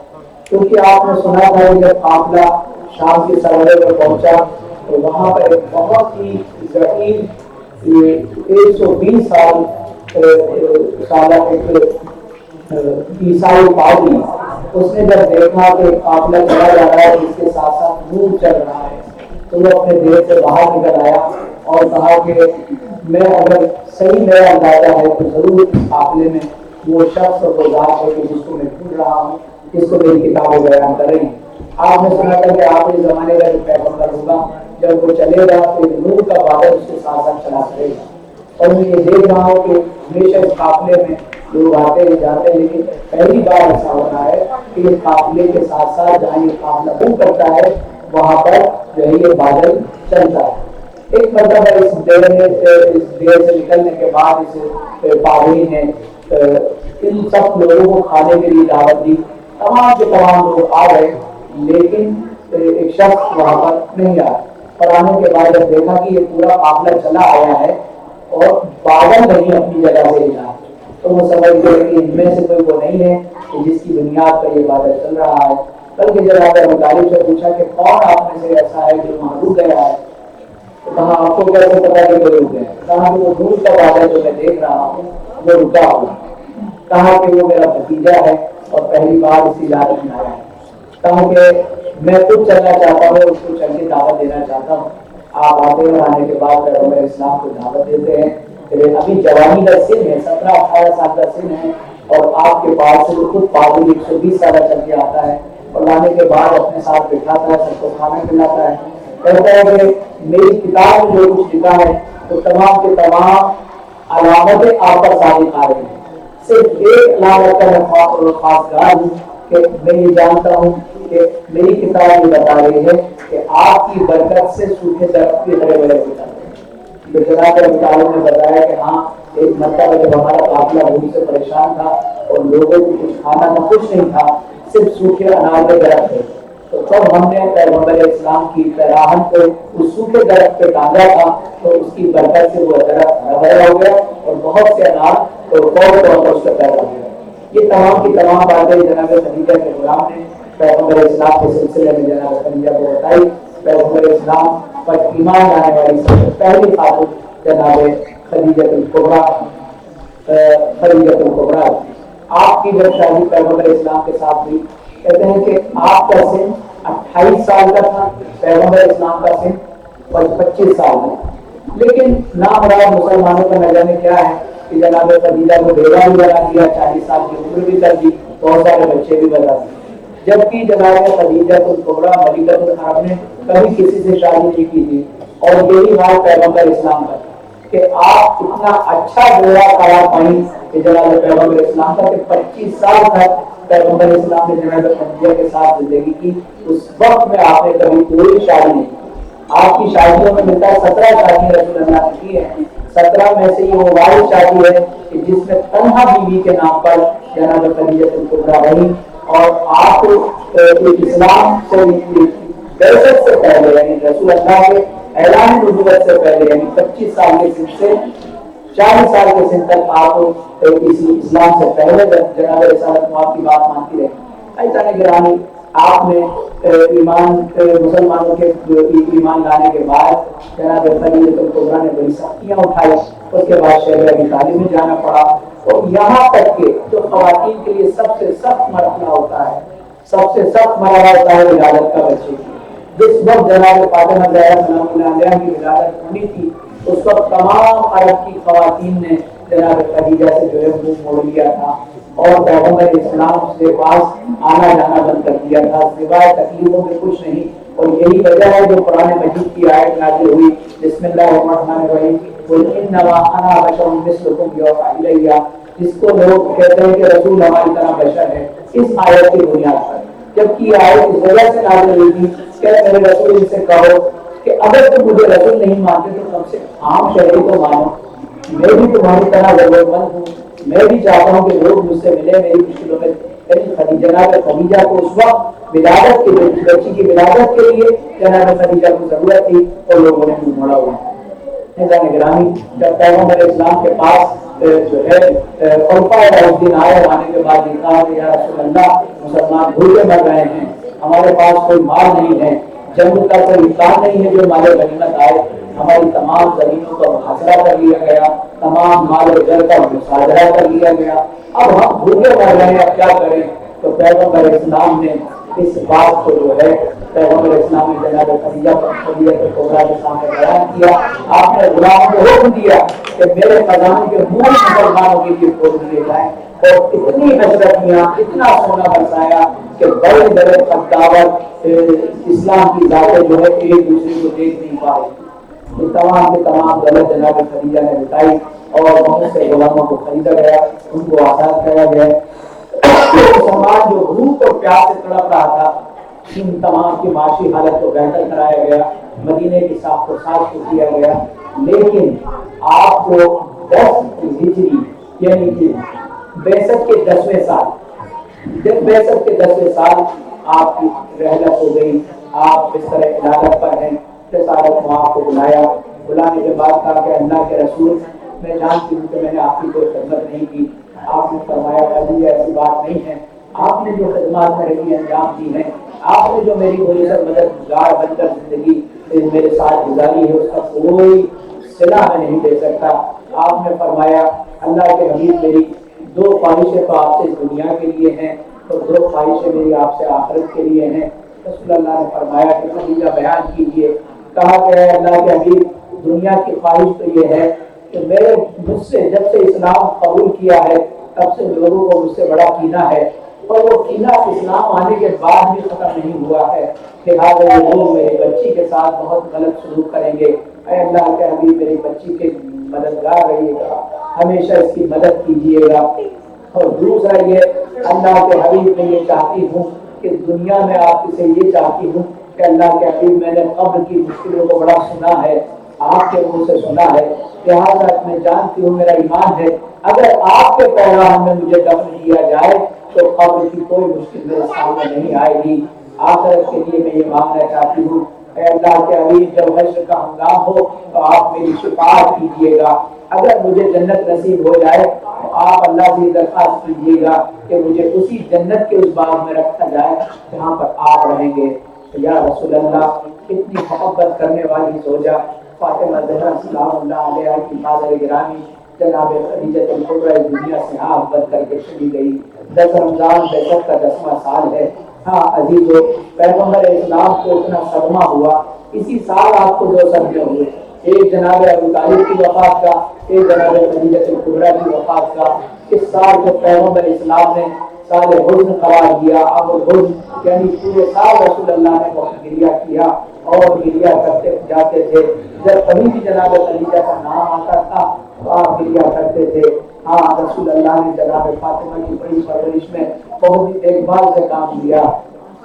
Speaker 3: کیونکہ آپ نے سنا تھا کہ جب قافلہ شام کے سرحدے پر پہنچا تو وہاں پر ایک بہت ہی ضعیف 120 سالہ ایک عیسائی پادری، اس نے جب دیکھا کہ قافلہ چلا جا رہا ہے جس کے ساتھ ساتھ نور چل رہا ہے تو وہ اپنے دیر سے باہر نکل آیا اور کہا کہ میں اگر صحیح میرا اندازہ ہے تو ضرور اس قافلے میں وہ شخص اور وہ ذات ہے کہ جس کو میں ڈھونڈ رہا ہوں، جس کو میری کتابیں بیان کر رہی ہیں. آپ نے سنا تھا کہ آخری زمانے کا جو پیغمبر ہوگا جب وہ چلے گا تو نور کا بادل اس کے ساتھ ساتھ چلا کرے گا. اور میں یہ دیکھ رہا ہوں کہ ہمیشہ اس قافلے میں لوگ آتے ہیں جاتے ہیں، لیکن پہلی بار ایسا ہو رہا ہے کہ اس قافلے کے ساتھ ساتھ جہاں یہ قافلہ منہ کرتا ہے وہاں پر جو ہے یہ بادل چلتا ہے. ایک مرتبہ اس دیر سے نکلنے کے بعد اس پادری نے ان سب لوگوں کو کھانے کے لیے دعوت دی. تمام کے تمام لوگ آ گئے لیکن ایک شخص وہاں پر نہیں آیا. اور آنے کے بعد جب دیکھا کہ یہ پورا قافلہ چلا آیا ہے اور بادل نہیں اپنی جگہ سے ہلا تو وہ سمجھ گئے کہ ان میں سے کوئی وہ نہیں ہے کہ جس کی بنیاد پر یہ بادل چل رہا ہے. بلکہ جب آپ نے مطالب سے پوچھا کہ کون آپ میں سے ایسا ہے جو وہاں رک گیا ہے تو کہا آپ کو کیسے پتا کہ کوئی رک گیا؟ کہا کہ وہ نور کا بادل جو میں دیکھ رہا ہوں وہ رکا ہوا. کہا کہ وہ میرا بھتیجا ہے اور پہلی بار اس تجارت میں آیا ہے. کہا کہ میں خود چلنا چاہتا ہوں، اس کو چل کے دعوت دینا چاہتا ہوں. آپ آتے ہیں، آنے کے بعد پیغمبر اسلام کو دعوت دیتے ہیں ابھی جوانی کا سن ہے، 17-18 سال کا سن ہے، اور آپ کے پاس سے خود پادری 120 سال چل کے آتا ہے اور لانے کے بعد اپنے ساتھ بٹھاتا ہے، سب کو کھانا کھلاتا ہے، کہتا ہے کہ میری کتاب میں جو کچھ لکھا ہے تو تمام کے تمام علامتیں آپ پر صادق آ رہی ہیں، صرف ایک علامت کا میں خاص ہوں کہ میں یہ جانتا ہوں کہ میری کتاب یہ بتا رہی ہے کہ آپ کی برکت سے سوکھے درخت کے بڑے بڑے ہوتا ہے۔ تو جناب مطالعہ نے بتایا کہ ہاں ایک مرتبہ جب ہمارا قافلہ بھوک سے پریشان تھا اور لوگوں کو کچھ کھانا نہ کچھ نہیں تھا، صرف سوکھے انار کے درخت تھے، تو تب ہم نے پیغمبر اسلام کی پیراہن کو اس سوکھے درخت پہ ٹانگا تھا، تو اس کی برکت سے وہ درخت ہرا بھرا ہو گیا اور بہت سے انار تو فوری طور پر اس کا پیدا ہو گیا۔ یہ تمام کی تمام باتیں جناب خدیجہ کے غلام نے پیغمبر اسلام کے سلسلے میں جناب خدیجہ کو بتائی۔ پیغمبر اسلام پر ایمان لانے والی سب سے پہلی خاتون جناب خدیجہ الکبریٰ آپ کی جب شادی پیغمبر اسلام کے ساتھ ہوئی، کہتے ہیں کہ آپ کا سن 28 سال کا تھا، پیغمبر اسلام کا سن 25 سال کا، لیکن نامراد مسلمانوں کا نظر میں کیا ہے کہ جناب خدیجہ کو بیوہ بھی بنا دیا، 40 سال کی عمر بھی کر دی، بہت سارے بچے بھی بنا دیے، جبکہ جناب خدیجہ الکبریٰ ملکۃ العرب نے کبھی کسی سے شادی نہیں کی تھی، اور یہی حال پیغمبر اسلام کا کہ آپ اتنا اچھا جوڑا قرار پائیں کہ جناب پیغمبر اسلام کا کہ 25 سال تک پیغمبر اسلام نے جناب خدیجہ کے ساتھ زندگی کی، اس وقت میں آپ نے کبھی کوئی شادی نہیں کی۔ آپ کی شادیوں میں ملتا ہے 17 شادی رسول اللہ نے کی ہے، 17 میں سے یہ وہ واحد شادی ہے کہ جس میں تنہا بیوی کے نام پر جناب خدیجہ الکبریٰ رہی، اور آپ اسلام سے بعثت سے پہلے یعنی رسول اللہ کے اعلان نبوت سے پہلے یعنی 25 سال کے سن سے 40 سال کے سن تک آپ اسلام سے پہلے جناب رسالت مواد کی بات مانتی رہی۔ ایسا گرامی آپ نے ایمان مسلمانوں کے ایمان لانے کے بعد جناب خدیجہ الکبریٰ نے بڑی سختیاں اٹھائی، اس کے بعد شہر ابی طالب میں جانا پڑا، اور یہاں تک کہ جو خواتین کے لیے سب سے سخت مرحلہ ہوتا ہے، سب سے سخت مرحلہ ہوتا ہے ولادت کا بچے کی۔ جس وقت جناب فاطمہ زہرا سلام اللہ علیہ کی ولادت ہونی تھی، اس وقت تمام عرب کی خواتین نے جناب خدیجہ سے جو ہے منہ موڑ لیا تھا، اور پیغمبر اسلام کے پاس آنا جانا بند کر دیا تھا، سوائے تکلیفوں میں کچھ نہیں۔ اور یہی وجہ ہے جو قرآن مجید کی آیت نازل ہوئی، بسم اللہ الرحمن الرحیم، قل انما انا بشر مثلکم یوحی الی، جس کو لوگ کہتے ہیں کہ رسول ہماری طرح بشر ہے، اس آیت کی بنیاد پر، جبکہ یہ آیت اس وجہ سے نازل ہوئی تھی کہ میرے رسول ان سے کہو کہ اگر تم مجھے رسول نہیں مانتے تو کم سے عام شہری کو مانو، میں بھی تمہاری طرح ضرورت مند ہوں، میں بھی چاہتا ہوں کہ لوگ مجھ سے ملے میری مشکلوں میں۔ خدیجہ کو اس وقت ولادت کے لیے، بچی کی ولادت کے لیے جناب خدیجہ کو ضرورت تھی، اور لوگوں نے منہ موڑا ہوا۔ گرامی جب پیغمبر اسلام کے پاس جو ہے خلفائے راشدین آئے، آنے کے بعد یہ کہا کہ یا رسول اللہ مسلمان بھوکے مر رہے ہیں، ہمارے پاس کوئی مال نہیں ہے، جنگ کا کوئی امکان نہیں ہے جو مال غنیمت آئے، ہماری تمام زمینوں کا محاصرہ کر لیا گیا، تمام مال و جل کا مصادرہ کر لیا گیا، اب ہم بھوکے مر رہے ہیں، اب کیا کریں؟ تو پیغمبر اسلام نے اس بات کو جو ہے پیغمبر اسلام نے جناب خدیجہ الکبریٰ کے سامنے بیان کیا۔ آپ نے غلاموں کو حکم دیا کہ میرے خزانے کے منہ مسلمانوں کے لیے کھول دیے جائیں، اور اتنی حضرتیاں، اتنا سونا برسایا کہ بڑے بڑے خطاور اسلام کی ذاتیں جو ہے ایک دوسرے کو دیکھ نہیں پائے۔ یہ تمام کے تمام غلط جناب خدیجہ نے بتائی، اور بہت سے غلاموں کو خریدا گیا، ان کو آزاد کیا گیا۔ مسلمان جو بھوک اور پیاس سے تڑپ رہا تھا، ان تمام کی معاشی حالت کو بہتر کرایا گیا، مدینے کی ساخت و ساز کو کیا گیا، لیکن آپ کو 10 ہجری یعنی کہ بعثت کے 10ویں سال، جب بعثت کے 10ویں سال آپ کی رحلت ہو گئی، آپ اس طرح علاقت پر ہیں، رسالت کو آپ کو بلایا، بلانے کے بعد کہا کہ اللہ کے رسول میں جانتی ہوں کہ میں نے آپ کی کوئی خدمت نہیں کی۔ آپ نے فرمایا خدیجہ ایسی بات نہیں ہے، آپ نے جو خدمات میرے لیے انجام دی ہیں، آپ نے جو میری وجہ سے مددگار بن کر زندگی میرے ساتھ گزاری ہے، اس کا کوئی صلہ میں نہیں دے سکتا۔ آپ نے فرمایا اللہ کے حبیب میری 2 خواہشیں تو آپ سے دنیا کے لیے ہیں، تو 2 خواہشیں میری آپ سے آخرت کے لیے ہیں۔ رسول اللہ نے فرمایا کہ خدیجہ بیان کیجیے۔ کہا کہ اللہ کے حبیب دنیا کی خواہش تو یہ ہے کہ مجھ سے جب سے اسلام قبول کیا ہے تب سے لوگوں کو مجھ سے بڑا کینہ ہے، اور وہ کینہ اسلام آنے کے بعد بھی ختم نہیں ہوا ہے۔ لہٰذا یہ لوگ میری بچی کے ساتھ بہت غلط سلوک کریں گے، اے اللہ کے حبیب میری بچی کے مددگار رہیے گا، ہمیشہ اس کی مدد کیجیے گا۔ اور دوسرا یہ اللہ کے حبیب میں یہ چاہتی ہوں کہ دنیا میں آپ سے یہ چاہتی ہوں کہ اللہ کے حبیب میں نے قبر کی مشکلوں کو بڑا سنا ہے، آپ کے منہ سے سنا ہے، لہٰذا میں جانتی ہوں میرا ایمان ہے اگر آپ کے پیغام میں مجھے دفن کیا جائے تو قبر کی کوئی مشکل میرے سامنے نہیں آئے گی۔ آخرت کے لیے میں یہ مانگنا چاہتی ہوں اے اللہ کے حبیب جب حشر کا ہنگام ہو تو آپ میری شفاعت کیجیے گا، اگر مجھے جنت نصیب ہو جائے تو آپ اللہ سے درخواست کیجیے گا کہ مجھے اسی جنت کے اس باغ میں رکھا جائے جہاں پر آپ رہیں گے۔ یا رسول اللہ، اتنی محبت کرنے والی زوجہ فاطمہ زہرا سلام اللہ علیہ کی مادر گرامی جناب خدیجہ الکبریٰ اس دنیا سے آنکھ بند کر کے چلی گئی۔ 10 رمضان بعثت کا 10واں سال ہے۔ ہاں عزیزو، پیغمبر اسلام کو اتنا صدمہ ہوا، اسی سال آپ کو 2 صدمے ہوئے، ایک جناب ابو طالب کی وفات کا، ایک جناب خدیجہ الکبریٰ کی وفات کا۔ اس سال کو پیغمبر اسلام نے سال حزن قرار دیا، اب حزن یعنی پورے سال رسول اللہ نے بہت گریہ کیا اور گریہ کرتے جاتے تھے، جب کبھی بھی جناب خدیجہ کا نام آتا تھا تو آپ گریہ کرتے تھے۔ ہاں رسول اللہ نے جناب فاطمہ کی بڑی پرورش میں بہت ہی دیکھ بھال سے کام لیا،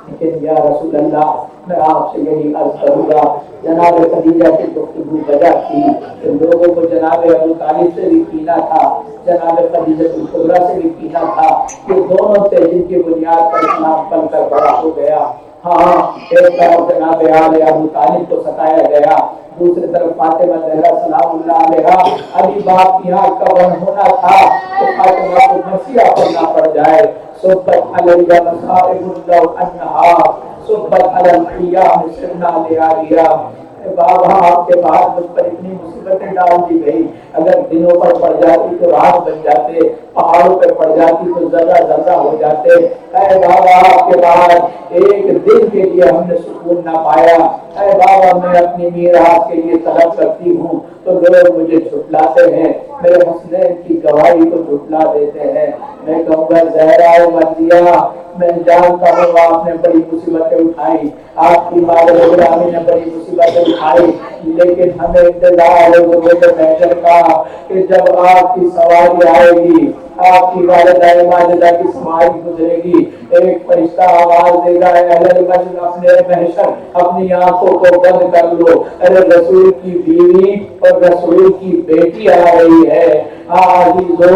Speaker 3: لیکن یا رسول اللہ میں آپ سے یہی عرض کروں گا، جناب خدیجہ کی گفتگو وجہ تھی کہ لوگوں کو جناب ابو طالب سے بھی کینہ تھا، جناب خدیجہ الکبریٰ سے بھی کینہ تھا، یہ دونوں تھے جن کی بنیاد پر اسلام پل کر بڑا ہو گیا۔ ہاں ایک طرف جناب ابو طالب کو ستایا گیا، دوسری طرف فاطمہ زہرا سلام اللہ علیہا، ابھی باپ کی آنکھ کا بند ہونا تھا کہ فاطمہ کو مسیح پڑھنا پڑ جائے، صبت علیہ مصائب لو انہا صبت علی الحیام سرنا لعالیہ۔ بابا آپ کے بعد مجھ پر اتنی مصیبتیں ڈال دی گئی، اگر دنوں پر پڑ جاتی تو رات بن جاتے، پہاڑوں پہ پڑ جاتی تو ذرہ ذرہ ہو جاتے۔ اے بابا آپ کے بعد ایک دن کے لیے ہم نے سکون نہ پایا، اے بابا میں اپنی میراث کے لیے طلب کرتی ہوں تو لوگ مجھے جھٹلاتے ہیں، میرے حسنین کی گواہی کو جھٹلا دیتے ہیں۔ میں کہوں گا زہرا مرضیہ، میں جانتا ہوں آپ نے بڑی مصیبتیں اٹھائی، آپ کی مادر گرامی نے بڑی مصیبتیں اٹھائی، لیکن ہمیں انتظار ہے ضرورت محشر کا کہ جب آپ کی سواری آئے گی، آپ کی والدہ ماجدہ کی سواری گزرے گی، ایک فرشتہ آواز دے گا اے اہل المسجد اپنے محشر اپنی آنکھوں کو بند کر لو، ارے رسول کی بیوی اور رسول کی بیٹی آ رہی ہے۔ عزیزو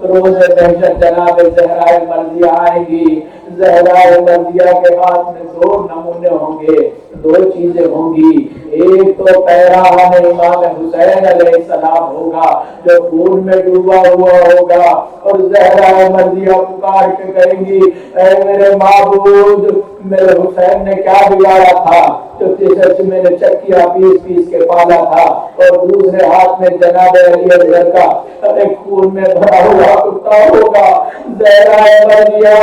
Speaker 3: روز محشر جناب زہرا مرضیہ آئیں گی، زہرا مرضیہ کے ہاتھ میں 2 نمونے ہوں گے، 2 چیزیں ہوں گی، ایک تو پیراہن امام حسین علیہ السلام ہوگا جو خون میں ڈوبا ہوا ہوگا، اور زہرا مرضیہ پکار کے کہیں گی اے میرے معبود میرے حسین نے کیا بگاڑا تھا تو میں نے چکیا پیس کے پالا تھا، اور دوسرے ہاتھ میں جناب علی اصغر کا ایک خون میں بھرا ہوا کتا ہوگا۔ زہرا مرضیہ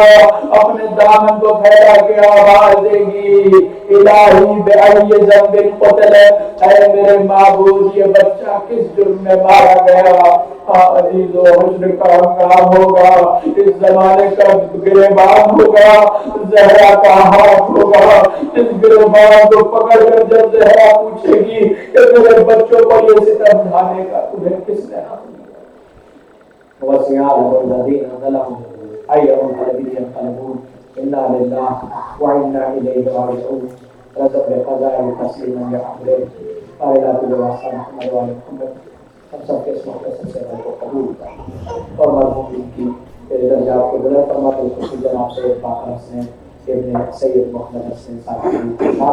Speaker 3: اپنے دامن کو پھیلا کے آواز دے گی الہی بأی ذنب قتل، اے میرے معبود یہ بچہ کس جرم میں مارا گیا۔ عزیزو حشر کا ہنگام ہوگا، اس زمانے کا گریبان ہوگا، زہرا کا ہاتھ ہوگا، اس گریبان کو پکڑ کر جب زہرا پوچھے گی کہ میرے بچوں کو یہ ستم ڈھانے کا تمہیں کس نے حق دیا؟ وَسِيَعْلَمُ الَّذِينَ ظَلَمُوا أَيَّ مُنقَلَبٍ يَنقَلِبُونَ إِنَّا لِلَّهِ وَإِنَّا إِلَيْهِ رَاجِعُونَ۔ رضب قضاء تسلیما لعبده قائلات الواسطہ محمد وآل محمد، ہم سب کے اس مختصر سے کو قبول کر اور مرحوم کی درجات کو بلند فرما، خصوصی جناب سید باقر حسین ابن سید محمد حسین صاحب کی فرما۔